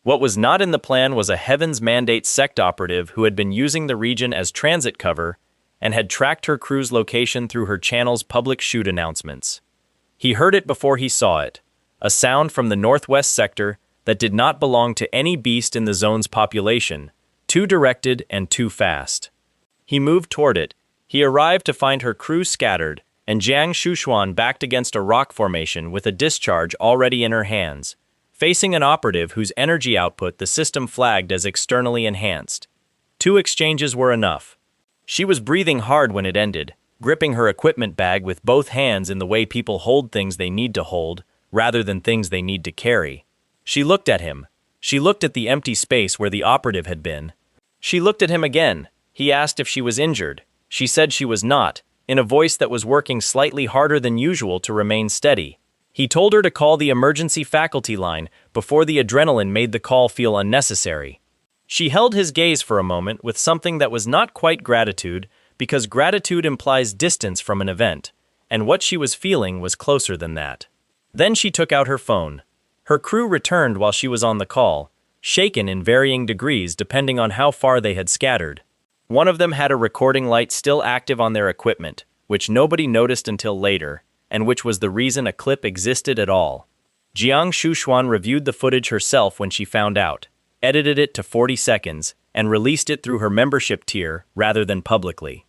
What was not in the plan was a Heaven's Mandate sect operative who had been using the region as transit cover and had tracked her crew's location through her channel's public shoot announcements. He heard it before he saw it, a sound from the northwest sector that did not belong to any beast in the zone's population, too directed and too fast. He moved toward it. He arrived to find her crew scattered and Jiang Shushuan backed against a rock formation with a discharge already in her hands, facing an operative whose energy output the system flagged as externally enhanced. 2 exchanges were enough. She was breathing hard when it ended, gripping her equipment bag with both hands in the way people hold things they need to hold, rather than things they need to carry. She looked at him. She looked at the empty space where the operative had been. She looked at him again. He asked if she was injured. She said she was not, in a voice that was working slightly harder than usual to remain steady. He told her to call the emergency faculty line before the adrenaline made the call feel unnecessary. She held his gaze for a moment with something that was not quite gratitude, because gratitude implies distance from an event, and what she was feeling was closer than that. Then she took out her phone. Her crew returned while she was on the call, shaken in varying degrees depending on how far they had scattered. One of them had a recording light still active on their equipment, which nobody noticed until later, and which was the reason a clip existed at all. Jiang Shushuan reviewed the footage herself when she found out, edited it to 40 seconds, and released it through her membership tier rather than publicly.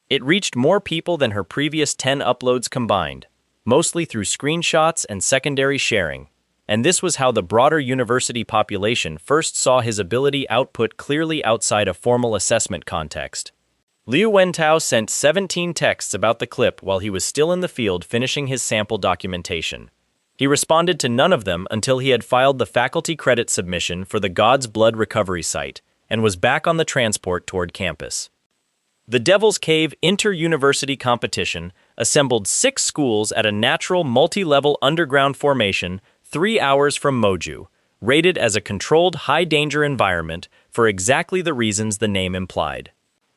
It reached more people than her previous 10 uploads combined, mostly through screenshots and secondary sharing, and this was how the broader university population first saw his ability output clearly outside a formal assessment context. Liu Wentao sent 17 texts about the clip while he was still in the field finishing his sample documentation. He responded to none of them until he had filed the faculty credit submission for the God's Blood recovery site and was back on the transport toward campus. The Devil's Cave Inter-University Competition assembled 6 schools at a natural multi-level underground formation 3 hours from Moju, rated as a controlled high-danger environment for exactly the reasons the name implied.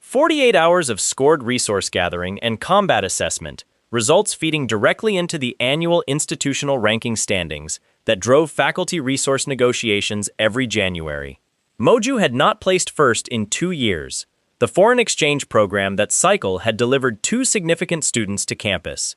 48 hours of scored resource gathering and combat assessment, results feeding directly into the annual institutional ranking standings that drove faculty resource negotiations every January. Moju had not placed first in 2 years. The foreign exchange program that cycle had delivered 2 significant students to campus.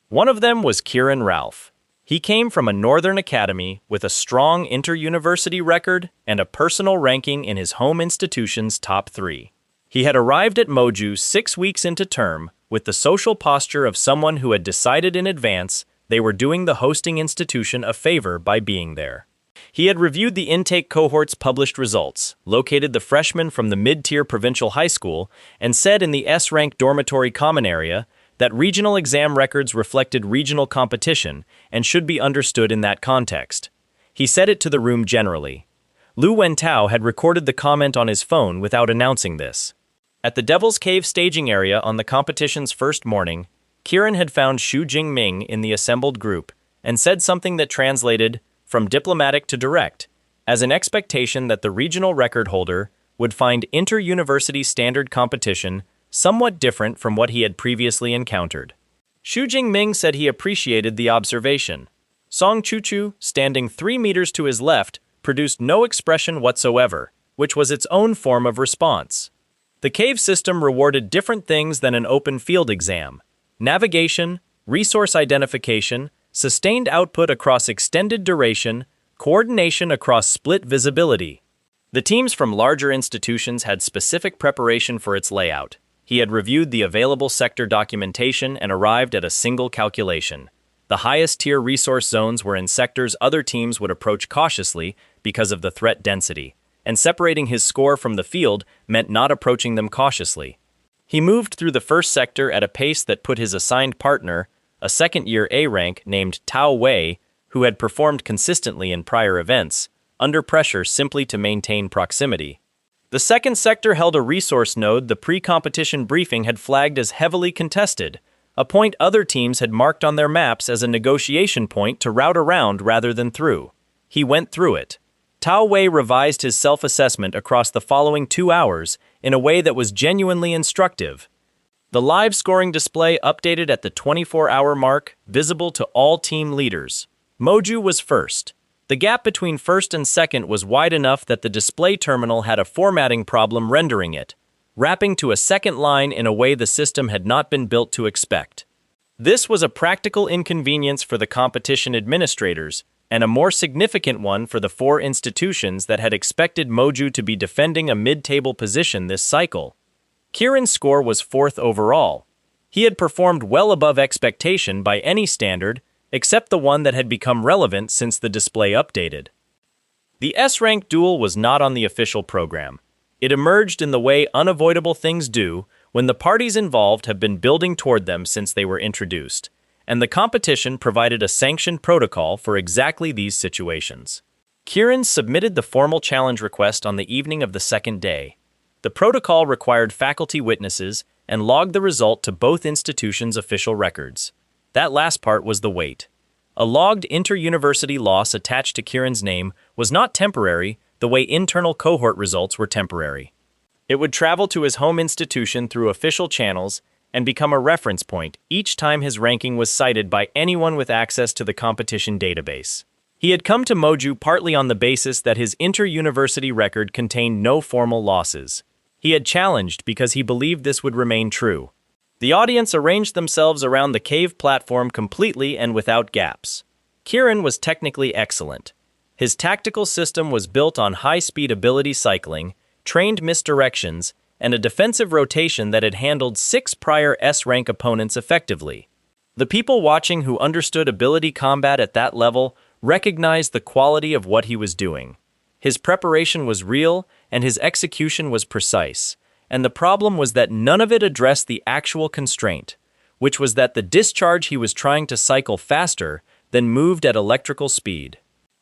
One of them was Kieran Ralph. He came from a northern academy with a strong inter-university record and a personal ranking in his home institution's top 3. He had arrived at Moju 6 weeks into term with the social posture of someone who had decided in advance they were doing the hosting institution a favor by being there. He had reviewed the intake cohort's published results, located the freshmen from the mid-tier provincial high school, and said in the S-rank dormitory common area that regional exam records reflected regional competition and should be understood in that context. He said it to the room generally. Lu Wentao had recorded the comment on his phone without announcing this. At the Devil's Cave staging area on the competition's first morning, Kieran had found Shu Jing Ming in the assembled group and said something that translated from diplomatic to direct, as an expectation that the regional record holder would find inter-university standard competition somewhat different from what he had previously encountered. Shu Jing Ming said he appreciated the observation. Song Chuchu, standing 3 meters to his left, produced no expression whatsoever, which was its own form of response. The cave system rewarded different things than an open field exam: navigation, resource identification, sustained output across extended duration, coordination across split visibility. The teams from larger institutions had specific preparation for its layout. He had reviewed the available sector documentation and arrived at a single calculation. The highest tier resource zones were in sectors other teams would approach cautiously because of the threat density, and separating his score from the field meant not approaching them cautiously. He moved through the first sector at a pace that put his assigned partner, a second-year A rank named Tao Wei, who had performed consistently in prior events, under pressure simply to maintain proximity. The second sector held a resource node the pre-competition briefing had flagged as heavily contested, a point other teams had marked on their maps as a negotiation point to route around rather than through. He went through it. Tao Wei revised his self-assessment across the following 2 hours in a way that was genuinely instructive. The live scoring display updated at the 24-hour mark, visible to all team leaders. Moju was first. The gap between first and second was wide enough that the display terminal had a formatting problem rendering it, wrapping to a second line in a way the system had not been built to expect. This was a practical inconvenience for the competition administrators, and a more significant one for the 4 institutions that had expected Moju to be defending a mid-table position this cycle. Kieran's score was 4th overall. He had performed well above expectation by any standard, except the one that had become relevant since the display updated. The S-rank duel was not on the official program. It emerged in the way unavoidable things do when the parties involved have been building toward them since they were introduced, and the competition provided a sanctioned protocol for exactly these situations. Kieran submitted the formal challenge request on the evening of the second day. The protocol required faculty witnesses and logged the result to both institutions' official records. That last part was the wait. A logged inter-university loss attached to Kieran's name was not temporary the way internal cohort results were temporary. It would travel to his home institution through official channels and become a reference point each time his ranking was cited by anyone with access to the competition database. He had come to Moju partly on the basis that his inter-university record contained no formal losses. He had challenged because he believed this would remain true. The audience arranged themselves around the cave platform completely and without gaps. Kieran was technically excellent. His tactical system was built on high-speed ability cycling, trained misdirections, and a defensive rotation that had handled 6 prior S-rank opponents effectively. The people watching who understood ability combat at that level recognized the quality of what he was doing. His preparation was real, and his execution was precise. And the problem was that none of it addressed the actual constraint, which was that the discharge he was trying to cycle faster than moved at electrical speed.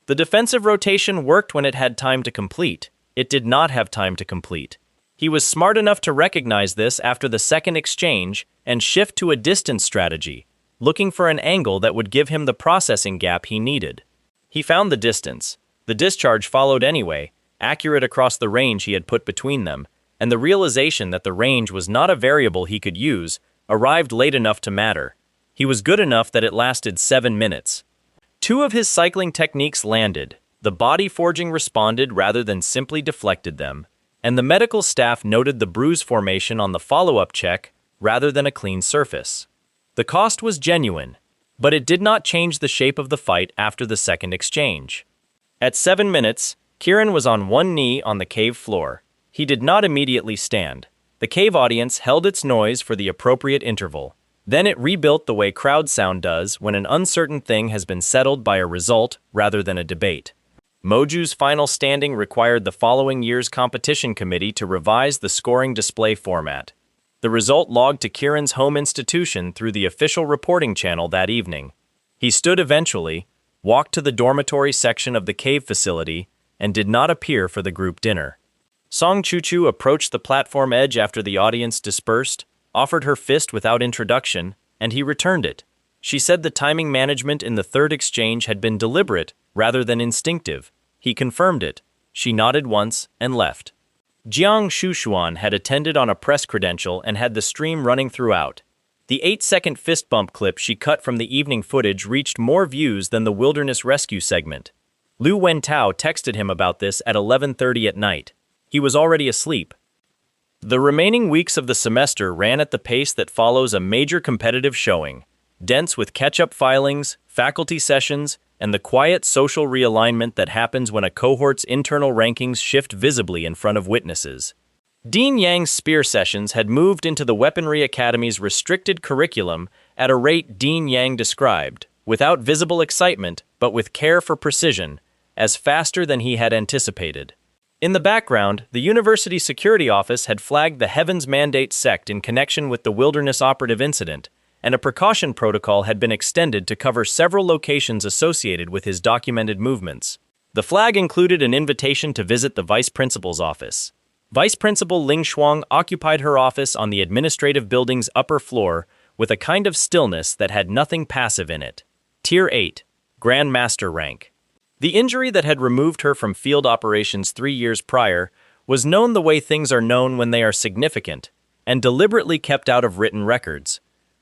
The defensive rotation worked when it had time to complete. It did not have time to complete. He was smart enough to recognize this after the second exchange and shift to a distance strategy, looking for an angle that would give him the processing gap he needed. He found the distance. The discharge followed anyway, accurate across the range he had put between them, and the realization that the range was not a variable he could use arrived late enough to matter. He was good enough that it lasted 7 minutes. 2 of his cycling techniques landed. The body forging responded rather than simply deflected them, and the medical staff noted the bruise formation on the follow-up check rather than a clean surface. The cost was genuine, but it did not change the shape of the fight after the second exchange. At 7 minutes, Kieran was on one knee on the cave floor. He did not immediately stand. The cave audience held its noise for the appropriate interval. Then it rebuilt the way crowd sound does when an uncertain thing has been settled by a result rather than a debate. Moju's final standing required the following year's competition committee to revise the scoring display format. The result logged to Kieran's home institution through the official reporting channel that evening. He stood eventually, walked to the dormitory section of the cave facility, and did not appear for the group dinner. Song Chuchu approached the platform edge after the audience dispersed, offered her fist without introduction, and he returned it. She said the timing management in the third exchange had been deliberate rather than instinctive. He confirmed it. She nodded once and left. Jiang Shushuan had attended on a press credential and had the stream running throughout. The 8-second fist bump clip she cut from the evening footage reached more views than the wilderness rescue segment. Lu Wentao texted him about this at 11:30 at night. He was already asleep. The remaining weeks of the semester ran at the pace that follows a major competitive showing, dense with catch-up filings, faculty sessions, and the quiet social realignment that happens when a cohort's internal rankings shift visibly in front of witnesses. Dean Yang's spear sessions had moved into the Weaponry Academy's restricted curriculum at a rate Dean Yang described, without visible excitement, but with care for precision, as faster than he had anticipated. In the background, the University Security Office had flagged the Heaven's Mandate sect in connection with the Wilderness Operative incident, and a precaution protocol had been extended to cover several locations associated with his documented movements. The flag included an invitation to visit the Vice Principal's office. Vice Principal Ling Shuang occupied her office on the administrative building's upper floor with a kind of stillness that had nothing passive in it. Tier 8, Grand Master rank. The injury that had removed her from field operations 3 years prior was known the way things are known when they are significant, and deliberately kept out of written records.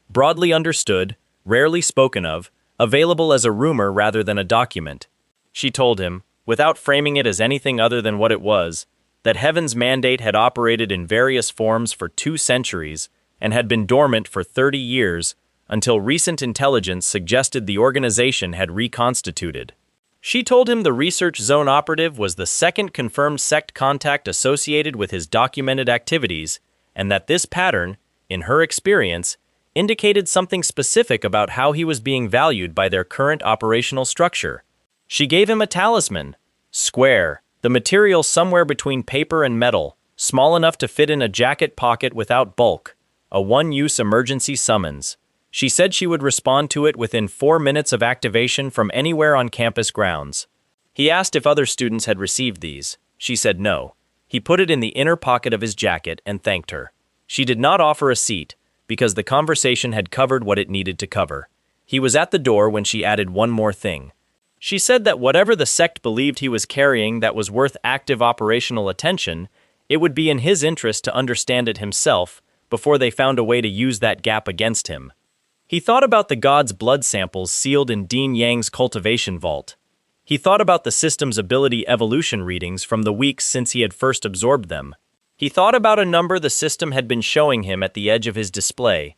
Broadly understood, rarely spoken of, available as a rumor rather than a document. She told him, without framing it as anything other than what it was, that Heaven's Mandate had operated in various forms for 2 centuries and had been dormant for 30 years until recent intelligence suggested the organization had reconstituted. She told him the Research Zone operative was the second confirmed sect contact associated with his documented activities, and that this pattern, in her experience, indicated something specific about how he was being valued by their current operational structure. She gave him a talisman, square, the material somewhere between paper and metal, small enough to fit in a jacket pocket without bulk, a one-use emergency summons. She said she would respond to it within 4 minutes of activation from anywhere on campus grounds. He asked if other students had received these. She said no. He put it in the inner pocket of his jacket and thanked her. She did not offer a seat, because the conversation had covered what it needed to cover. He was at the door when she added one more thing. She said that whatever the sect believed he was carrying that was worth active operational attention, it would be in his interest to understand it himself before they found a way to use that gap against him. He thought about the god's blood samples sealed in Dean Yang's cultivation vault. He thought about the system's ability evolution readings from the weeks since he had first absorbed them. He thought about a number the system had been showing him at the edge of his display,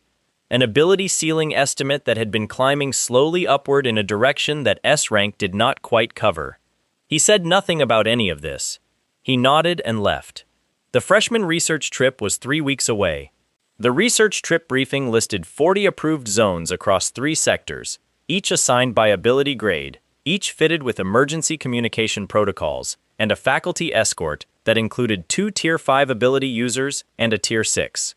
an ability ceiling estimate that had been climbing slowly upward in a direction that S rank did not quite cover. He said nothing about any of this. He nodded and left. The freshman research trip was 3 weeks away. The research trip briefing listed 40 approved zones across 3 sectors, each assigned by ability grade, each fitted with emergency communication protocols, and a faculty escort that included 2 Tier 5 ability users and a Tier 6.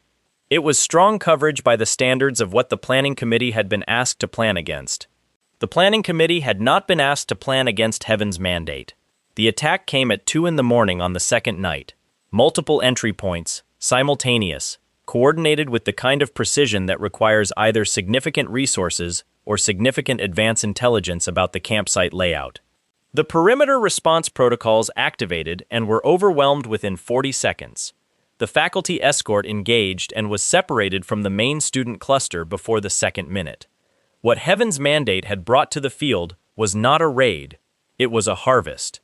It was strong coverage by the standards of what the planning committee had been asked to plan against. The planning committee had not been asked to plan against Heaven's Mandate. The attack came at 2 in the morning on the second night. Multiple entry points, simultaneous, coordinated with the kind of precision that requires either significant resources or significant advance intelligence about the campsite layout. The perimeter response protocols activated and were overwhelmed within 40 seconds. the faculty escort engaged and was separated from the main student cluster before the second minute. What Heaven's mandate had brought to the field was not a raid, it was a harvest.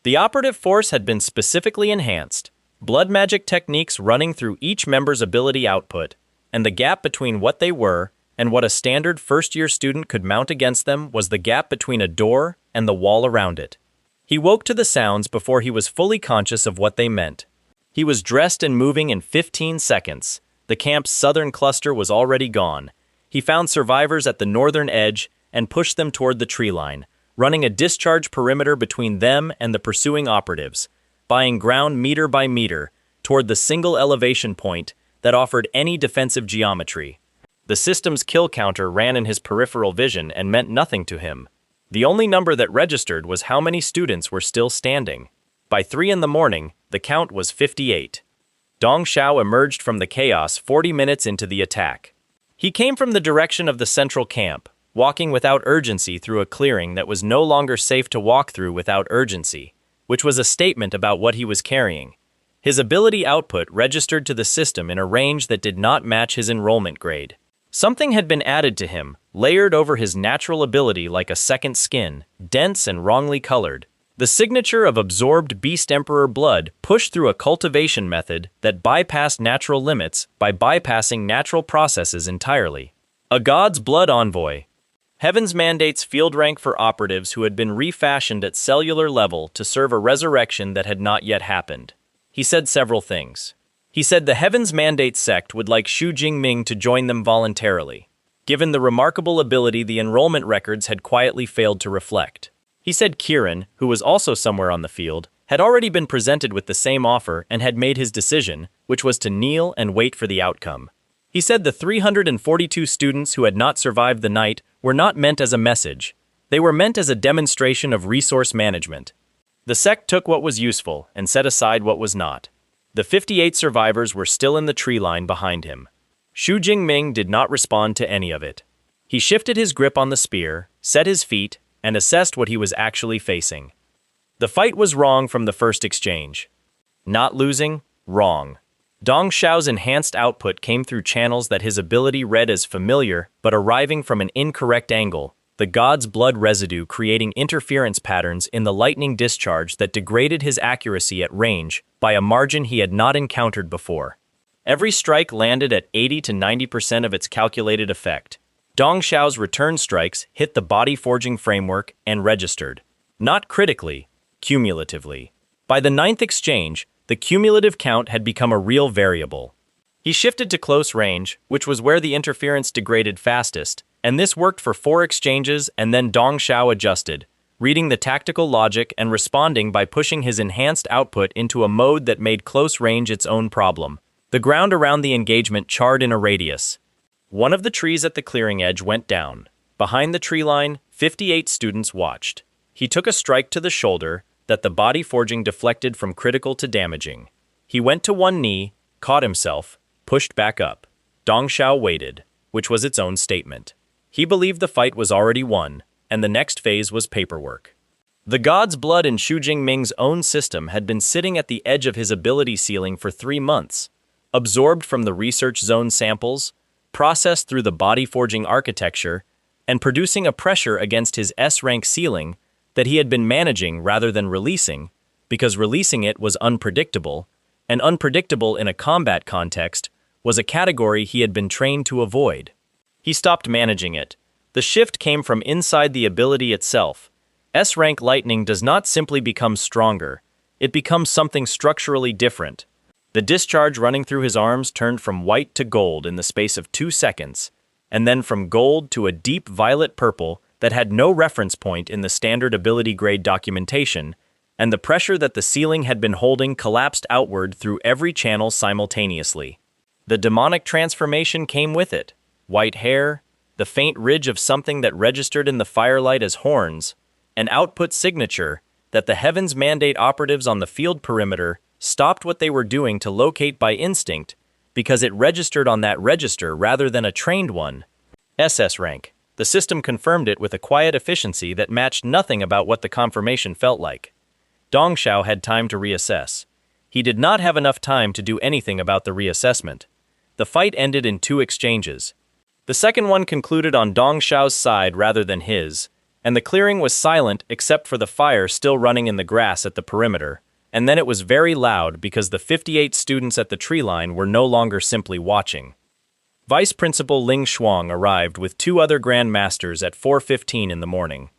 The operative force had been specifically enhanced, blood magic techniques running through each member's ability output, and the gap between what they were and what a standard first-year student could mount against them was the gap between a door and the wall around it. He woke to the sounds before he was fully conscious of what they meant. He was dressed and moving in 15 seconds. The camp's southern cluster was already gone. He found survivors at the northern edge and pushed them toward the tree line, running a discharge perimeter between them and the pursuing operatives, buying ground meter by meter toward the single elevation point that offered any defensive geometry. The system's kill counter ran in his peripheral vision and meant nothing to him. The only number that registered was how many students were still standing. By 3 in the morning, the count was 58. Dong Xiao emerged from the chaos 40 minutes into the attack. He came from the direction of the central camp, walking without urgency through a clearing that was no longer safe to walk through without urgency, which was a statement about what he was carrying. His ability output registered to the system in a range that did not match his enrollment grade. Something had been added to him, layered over his natural ability like a second skin, dense and wrongly colored. The signature of absorbed Beast Emperor blood pushed through a cultivation method that bypassed natural limits by bypassing natural processes entirely. A God's Blood Envoy. Heaven's Mandate's field rank for operatives who had been refashioned at cellular level to serve a resurrection that had not yet happened. He said several things. He said the Heaven's Mandate sect would like Shu Jing Ming to join them voluntarily, given the remarkable ability the enrollment records had quietly failed to reflect. He said Kieran, who was also somewhere on the field, had already been presented with the same offer and had made his decision, which was to kneel and wait for the outcome. He said the 342 students who had not survived the night were not meant as a message. They were meant as a demonstration of resource management. The sect took what was useful and set aside what was not. The 58 survivors were still in the tree line behind him. Shu Jing Ming did not respond to any of it. He shifted his grip on the spear, set his feet, and assessed what he was actually facing. The fight was wrong from the first exchange. Not losing, wrong. Dong Xiao's enhanced output came through channels that his ability read as familiar but arriving from an incorrect angle, the God's blood residue creating interference patterns in the lightning discharge that degraded his accuracy at range by a margin he had not encountered before. Every strike landed at 80 to 90% of its calculated effect. Dong Xiao's return strikes hit the body forging framework and registered. Not critically, cumulatively. By the 9th exchange, the cumulative count had become a real variable. He shifted to close range, which was where the interference degraded fastest, and this worked for 4 exchanges and then Dong Xiao adjusted, reading the tactical logic and responding by pushing his enhanced output into a mode that made close range its own problem. The ground around the engagement charred in a radius. One of the trees at the clearing edge went down. Behind the tree line, 58 students watched. He took a strike to the shoulder that the body forging deflected from critical to damaging. He went to one knee, caught himself, pushed back up. Dong Xiao waited, which was its own statement. He believed the fight was already won, and the next phase was paperwork. The God's blood in Shu Jing Ming's own system had been sitting at the edge of his ability ceiling for 3 months, absorbed from the research zone samples, processed through the body forging architecture, and producing a pressure against his S-rank ceiling that he had been managing rather than releasing, because releasing it was unpredictable, and unpredictable in a combat context was a category he had been trained to avoid. He stopped managing it. The shift came from inside the ability itself. S-rank lightning does not simply become stronger, it becomes something structurally different. The discharge running through his arms turned from white to gold in the space of 2 seconds, and then from gold to a deep violet purple that had no reference point in the standard ability grade documentation, and the pressure that the ceiling had been holding collapsed outward through every channel simultaneously. The demonic transformation came with it. White hair, the faint ridge of something that registered in the firelight as horns, an output signature that the Heaven's Mandate operatives on the field perimeter stopped what they were doing to locate by instinct because it registered on that register rather than a trained one. SS rank. The system confirmed it with a quiet efficiency that matched nothing about what the confirmation felt like. Dong Xiao had time to reassess. He did not have enough time to do anything about the reassessment. The fight ended in 2 exchanges. The second one concluded on Dong Xiao's side rather than his, and the clearing was silent except for the fire still running in the grass at the perimeter, and then it was very loud because the 58 students at the tree line were no longer simply watching. Vice Principal Ling Shuang arrived with 2 other Grand Masters at 4:15 in the morning.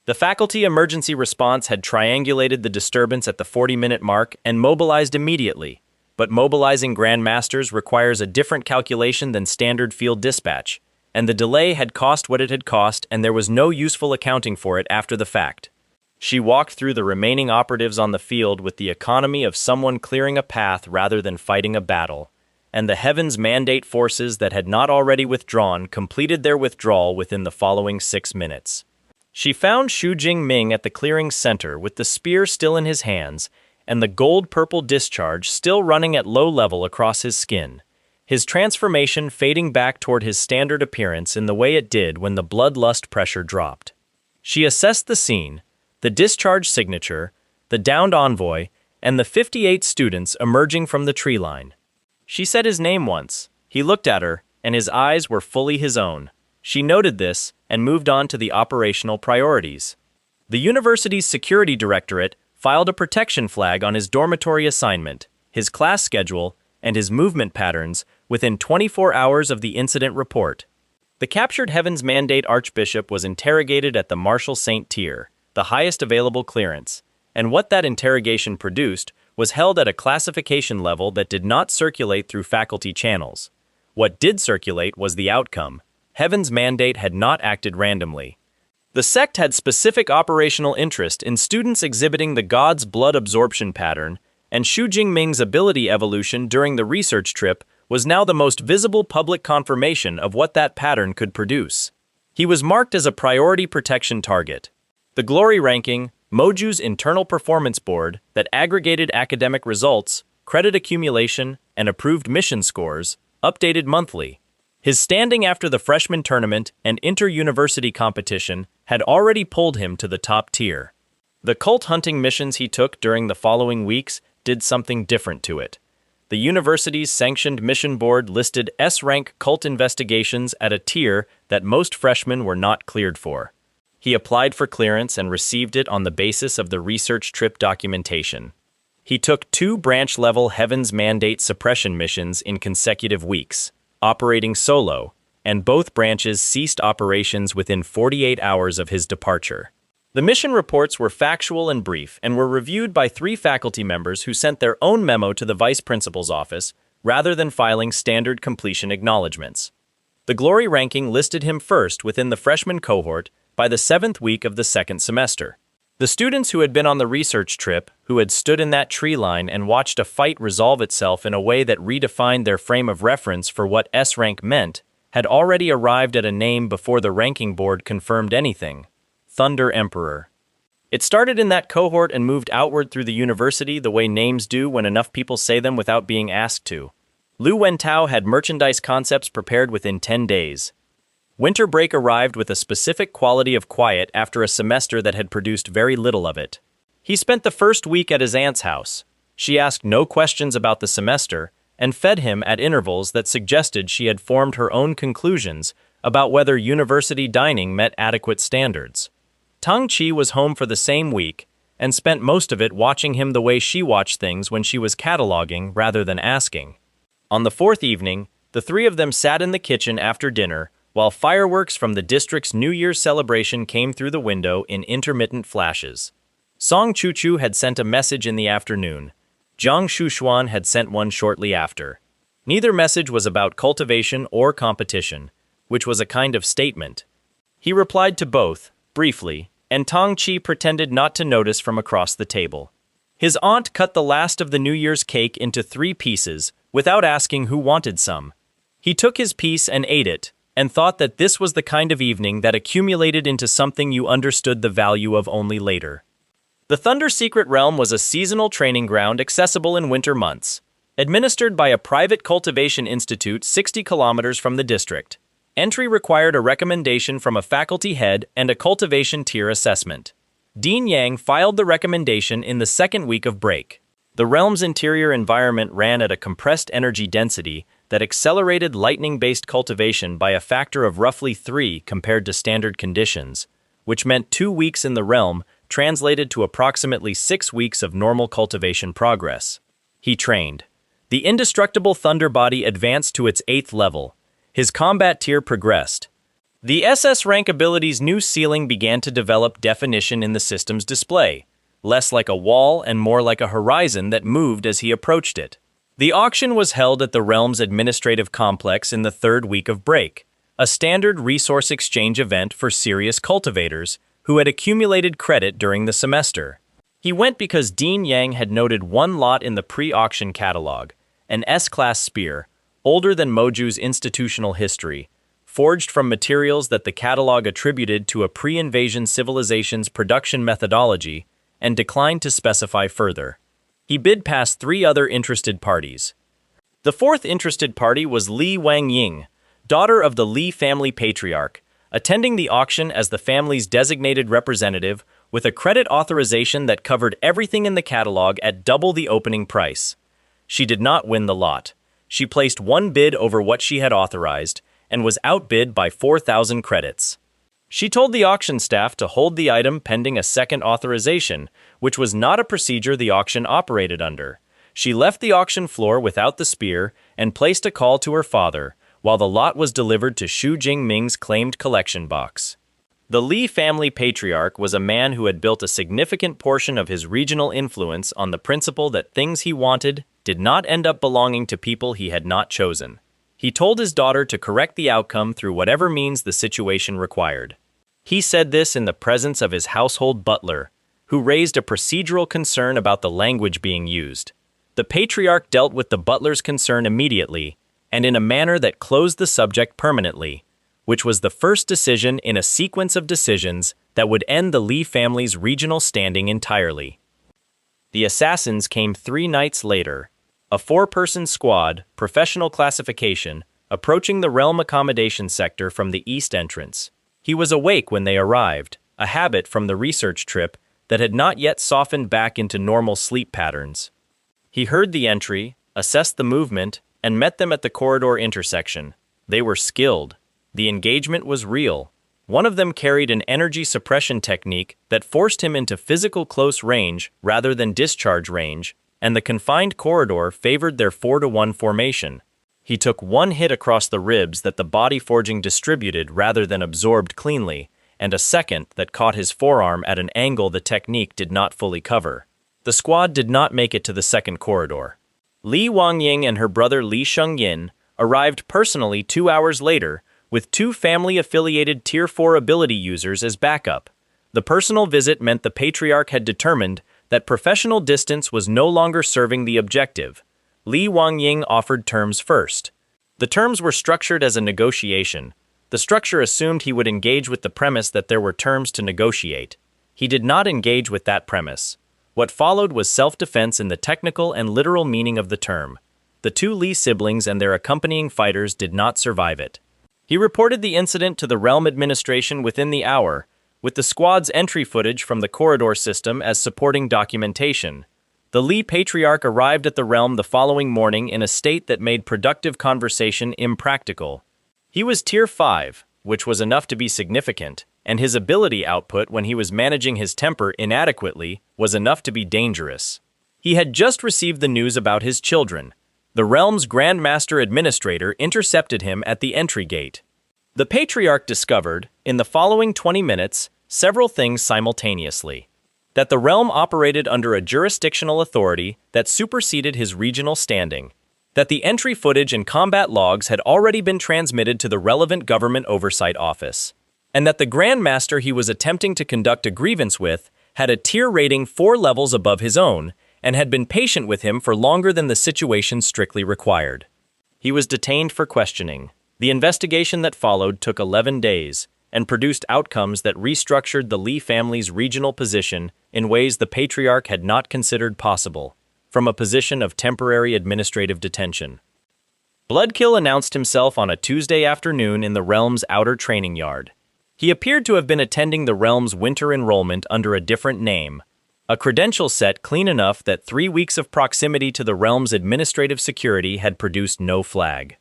The faculty emergency response had triangulated the disturbance at the 40-minute mark and mobilized immediately, but mobilizing Grand Masters requires a different calculation than standard field dispatch, and the delay had cost what it had cost and there was no useful accounting for it after the fact. She walked through the remaining operatives on the field with the economy of someone clearing a path rather than fighting a battle, and the Heavens Mandate forces that had not already withdrawn completed their withdrawal within the following 6 minutes. She found Shu Jing Ming at the clearing center with the spear still in his hands and the gold-purple discharge still running at low level across his skin, his transformation fading back toward his standard appearance in the way it did when the bloodlust pressure dropped. She assessed the scene, the discharge signature, the downed envoy, and the 58 students emerging from the tree line. She said his name once. He looked at her, and his eyes were fully his own. She noted this and moved on to the operational priorities. The university's security directorate filed a protection flag on his dormitory assignment, his class schedule, and his movement patterns within 24 hours of the incident report. The captured Heavens Mandate Archbishop was interrogated at the Marshal St. Tier, the highest available clearance, and what that interrogation produced was held at a classification level that did not circulate through faculty channels. What did circulate was the outcome. Heaven's Mandate had not acted randomly. The sect had specific operational interest in students exhibiting the god's blood absorption pattern, and Shu Jing Ming's ability evolution during the research trip was now the most visible public confirmation of what that pattern could produce. He was marked as a priority protection target. The glory ranking, Moju's internal performance board that aggregated academic results, credit accumulation, and approved mission scores, updated monthly. His standing after the freshman tournament and inter-university competition had already pulled him to the top tier. The cult hunting missions he took during the following weeks did something different to it. The university's sanctioned mission board listed S-rank cult investigations at a tier that most freshmen were not cleared for. He applied for clearance and received it on the basis of the research trip documentation. He took 2 branch-level Heaven's Mandate suppression missions in consecutive weeks, operating solo, and both branches ceased operations within 48 hours of his departure. The mission reports were factual and brief and were reviewed by 3 faculty members who sent their own memo to the vice principal's office rather than filing standard completion acknowledgments. The glory ranking listed him first within the freshman cohort by the 7th week of the 2nd semester. The students who had been on the research trip, who had stood in that tree line and watched a fight resolve itself in a way that redefined their frame of reference for what S-rank meant, had already arrived at a name before the ranking board confirmed anything: Thunder Emperor. It started in that cohort and moved outward through the university the way names do when enough people say them without being asked to. Lu Wentao had merchandise concepts prepared within 10 days. Winter break arrived with a specific quality of quiet after a semester that had produced very little of it. He spent the first week at his aunt's house. She asked no questions about the semester and fed him at intervals that suggested she had formed her own conclusions about whether university dining met adequate standards. Tang Chi was home for the same week and spent most of it watching him the way she watched things when she was cataloging rather than asking. On the 4th evening, the 3 of them sat in the kitchen after dinner while fireworks from the district's New Year's celebration came through the window in intermittent flashes. Song Chuchu had sent a message in the afternoon. Jiang Shushuan had sent one shortly after. Neither message was about cultivation or competition, which was a kind of statement. He replied to both, briefly, and Tang Chi pretended not to notice from across the table. His aunt cut the last of the New Year's cake into 3 pieces, without asking who wanted some. He took his piece and ate it, and thought that this was the kind of evening that accumulated into something you understood the value of only later. The Thunder Secret Realm was a seasonal training ground accessible in winter months, administered by a private cultivation institute 60 kilometers from the district. Entry required a recommendation from a faculty head and a cultivation tier assessment. Dean Yang filed the recommendation in the 2nd week of break. The realm's interior environment ran at a compressed energy density that accelerated lightning-based cultivation by a factor of roughly 3 compared to standard conditions, which meant 2 weeks in the realm translated to approximately 6 weeks of normal cultivation progress. He trained. The indestructible Thunder Body advanced to its 8th level. His combat tier progressed. The SS rank ability's new ceiling began to develop definition in the system's display, less like a wall and more like a horizon that moved as he approached it. The auction was held at the realm's administrative complex in the 3rd week of break, a standard resource exchange event for serious cultivators who had accumulated credit during the semester. He went because Dean Yang had noted one lot in the pre-auction catalog, an S-class spear, older than Moju's institutional history, forged from materials that the catalog attributed to a pre-invasion civilization's production methodology, and declined to specify further. He bid past 3 other interested parties. The 4th interested party was Li Wangying, daughter of the Li family patriarch, attending the auction as the family's designated representative with a credit authorization that covered everything in the catalog at double the opening price. She did not win the lot. She placed 1 bid over what she had authorized and was outbid by 4,000 credits. She told the auction staff to hold the item pending a second authorization, which was not a procedure the auction operated under. She left the auction floor without the spear and placed a call to her father, while the lot was delivered to Shu Jing Ming's claimed collection box. The Li family patriarch was a man who had built a significant portion of his regional influence on the principle that things he wanted did not end up belonging to people he had not chosen. He told his daughter to correct the outcome through whatever means the situation required. He said this in the presence of his household butler, who raised a procedural concern about the language being used. The patriarch dealt with the butler's concern immediately, and in a manner that closed the subject permanently, which was the first decision in a sequence of decisions that would end the Li family's regional standing entirely. The assassins came 3 nights later. A 4-person squad, professional classification, approaching the realm accommodation sector from the east entrance. He was awake when they arrived, a habit from the research trip that had not yet softened back into normal sleep patterns. He heard the entry, assessed the movement, and met them at the corridor intersection. They were skilled. The engagement was real. One of them carried an energy suppression technique that forced him into physical close range rather than discharge range, and the confined corridor favored their 4-to-1 formation. He took 1 hit across the ribs that the body forging distributed rather than absorbed cleanly, and a second that caught his forearm at an angle the technique did not fully cover. The squad did not make it to the second corridor. Li Wangying and her brother Li Shengyin arrived personally 2 hours later, with 2 family-affiliated Tier 4 ability users as backup. The personal visit meant the patriarch had determined that professional distance was no longer serving the objective. Li Wangying offered terms first. The terms were structured as a negotiation. The structure assumed he would engage with the premise that there were terms to negotiate. He did not engage with that premise. What followed was self-defense in the technical and literal meaning of the term. The 2 Li siblings and their accompanying fighters did not survive it. He reported the incident to the realm administration within the hour, with the squad's entry footage from the corridor system as supporting documentation. The Li patriarch arrived at the realm the following morning in a state that made productive conversation impractical. He was Tier 5, which was enough to be significant, and his ability output when he was managing his temper inadequately was enough to be dangerous. He had just received the news about his children. The realm's Grand Master Administrator intercepted him at the entry gate. The patriarch discovered, in the following 20 minutes, several things simultaneously. That the realm operated under a jurisdictional authority that superseded his regional standing. That the entry footage and combat logs had already been transmitted to the relevant government oversight office. And that the Grand Master he was attempting to conduct a grievance with had a tier rating 4 levels above his own and had been patient with him for longer than the situation strictly required. He was detained for questioning. The investigation that followed took 11 days and produced outcomes that restructured the Li family's regional position in ways the patriarch had not considered possible, from a position of temporary administrative detention. Bloodkill announced himself on a Tuesday afternoon in the realm's outer training yard. He appeared to have been attending the realm's winter enrollment under a different name. A credential set clean enough that 3 weeks of proximity to the realm's administrative security had produced no flag.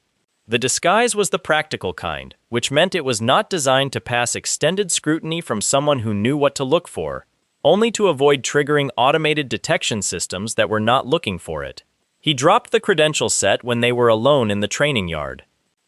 The disguise was the practical kind, which meant it was not designed to pass extended scrutiny from someone who knew what to look for, only to avoid triggering automated detection systems that were not looking for it. He dropped the credential set when they were alone in the training yard.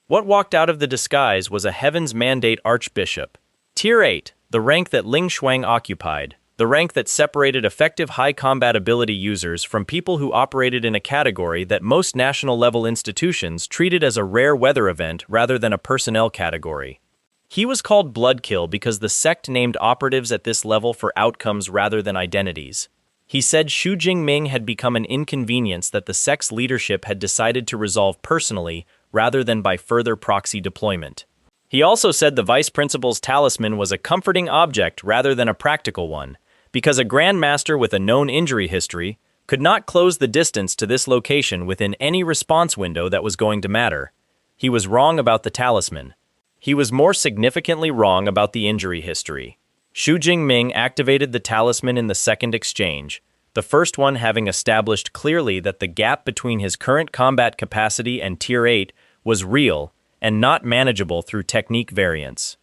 What walked out of the disguise was a Heaven's Mandate Archbishop. Tier 8, the rank that Ling Shuang occupied, the rank that separated effective high combat ability users from people who operated in a category that most national-level institutions treated as a rare weather event rather than a personnel category. He was called Bloodkill because the sect named operatives at this level for outcomes rather than identities. He said Shu Jing Ming had become an inconvenience that the sect's leadership had decided to resolve personally rather than by further proxy deployment. He also said the vice principal's talisman was a comforting object rather than a practical one, because a grandmaster with a known injury history could not close the distance to this location within any response window that was going to matter. He was wrong about the talisman. He was more significantly wrong about the injury history. Shu Jing Ming activated the talisman in the second exchange, the first one having established clearly that the gap between his current combat capacity and Tier 8 was real and not manageable through technique variance.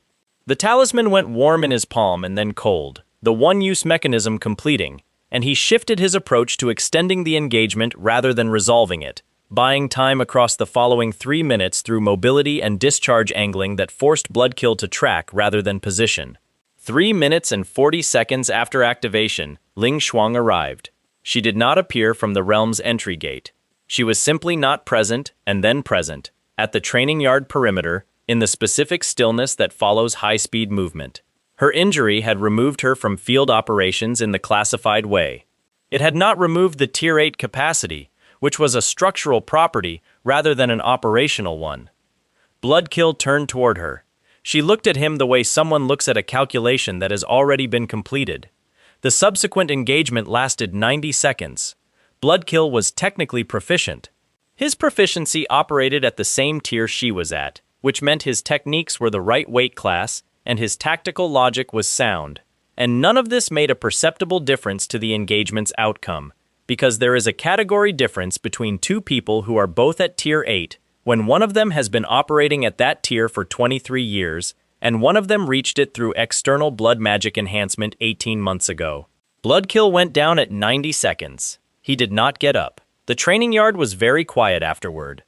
The talisman went warm in his palm and then cold, the one-use mechanism completing, and he shifted his approach to extending the engagement rather than resolving it, buying time across the following 3 minutes through mobility and discharge angling that forced Bloodkill to track rather than position. 3 minutes and 40 seconds after activation, Ling Shuang arrived. She did not appear from the realm's entry gate. She was simply not present and then present, at the training yard perimeter, in the specific stillness that follows high-speed movement. Her injury had removed her from field operations in the classified way. It had not removed the Tier 8 capacity, which was a structural property rather than an operational one. Bloodkill turned toward her. She looked at him the way someone looks at a calculation that has already been completed. The subsequent engagement lasted 90 seconds. Bloodkill was technically proficient. His proficiency operated at the same tier she was at, which meant his techniques were the right weight class, and his tactical logic was sound. And none of this made a perceptible difference to the engagement's outcome, because there is a category difference between two people who are both at Tier 8, when one of them has been operating at that tier for 23 years, and one of them reached it through external blood magic enhancement 18 months ago. Bloodkill went down at 90 seconds. He did not get up. The training yard was very quiet afterward.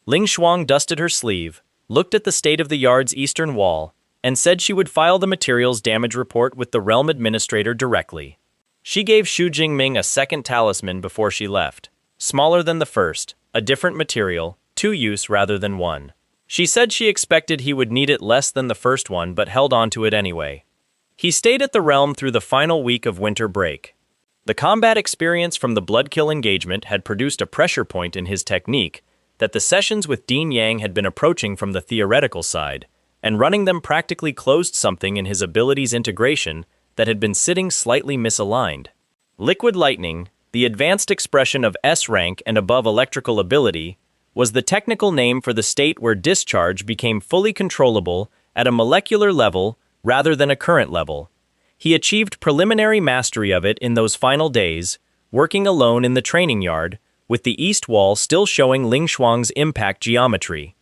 Ling Shuang dusted her sleeve, looked at the state of the yard's eastern wall, and said she would file the materials damage report with the realm administrator directly. She gave Shu Jing Ming a second talisman before she left. Smaller than the first, a different material, 2-use rather than 1. She said she expected he would need it less than the first one but held on to it anyway. He stayed at the realm through the final week of winter break. The combat experience from the Bloodkill engagement had produced a pressure point in his technique that the sessions with Dean Yang had been approaching from the theoretical side, and running them practically closed something in his abilities integration that had been sitting slightly misaligned. Liquid Lightning, the advanced expression of S rank and above electrical ability, was the technical name for the state where discharge became fully controllable at a molecular level rather than a current level. He achieved preliminary mastery of it in those final days, working alone in the training yard, with the east wall still showing Ling Shuang's impact geometry.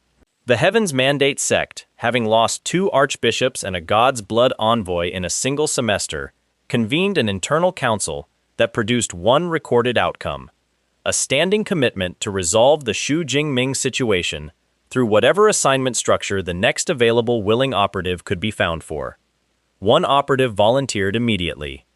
The Heaven's Mandate sect, having lost 2 archbishops and a God's Blood envoy in a single semester, convened an internal council that produced one recorded outcome: a standing commitment to resolve the Shu Jing Ming situation through whatever assignment structure the next available willing operative could be found for. One operative volunteered immediately.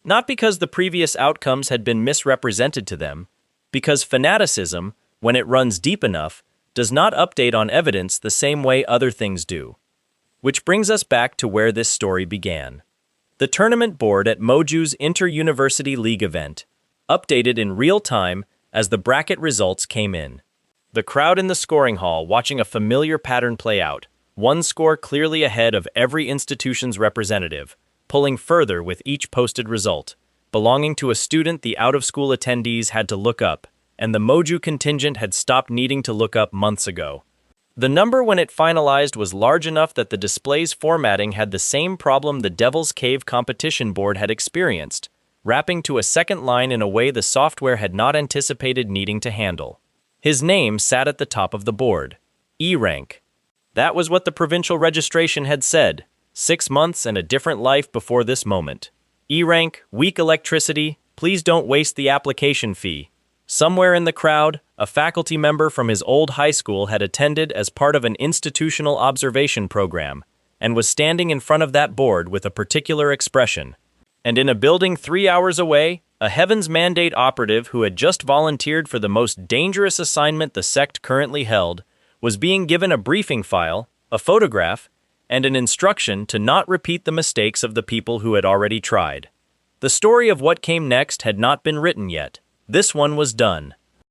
Not because the previous outcomes had been misrepresented to them, because fanaticism, when it runs deep enough, does not update on evidence the same way other things do. Which brings us back to where this story began. The tournament board at Moju's Inter-University League event updated in real time as the bracket results came in. The crowd in the scoring hall watching a familiar pattern play out, one score clearly ahead of every institution's representative, pulling further with each posted result, belonging to a student the out-of-school attendees had to look up, and the Moju contingent had stopped needing to look up months ago. The number when it finalized was large enough that the display's formatting had the same problem the Devil's Cave competition board had experienced, wrapping to a second line in a way the software had not anticipated needing to handle. His name sat at the top of the board. E rank. That was what the provincial registration had said. 6 months and a different life before this moment. E rank, weak electricity, please don't waste the application fee. Somewhere in the crowd, a faculty member from his old high school had attended as part of an institutional observation program, and was standing in front of that board with a particular expression. And in a building 3 hours away, a Heaven's Mandate operative who had just volunteered for the most dangerous assignment the sect currently held, was being given a briefing file, a photograph, and an instruction to not repeat the mistakes of the people who had already tried. The story of what came next had not been written yet. This one was done.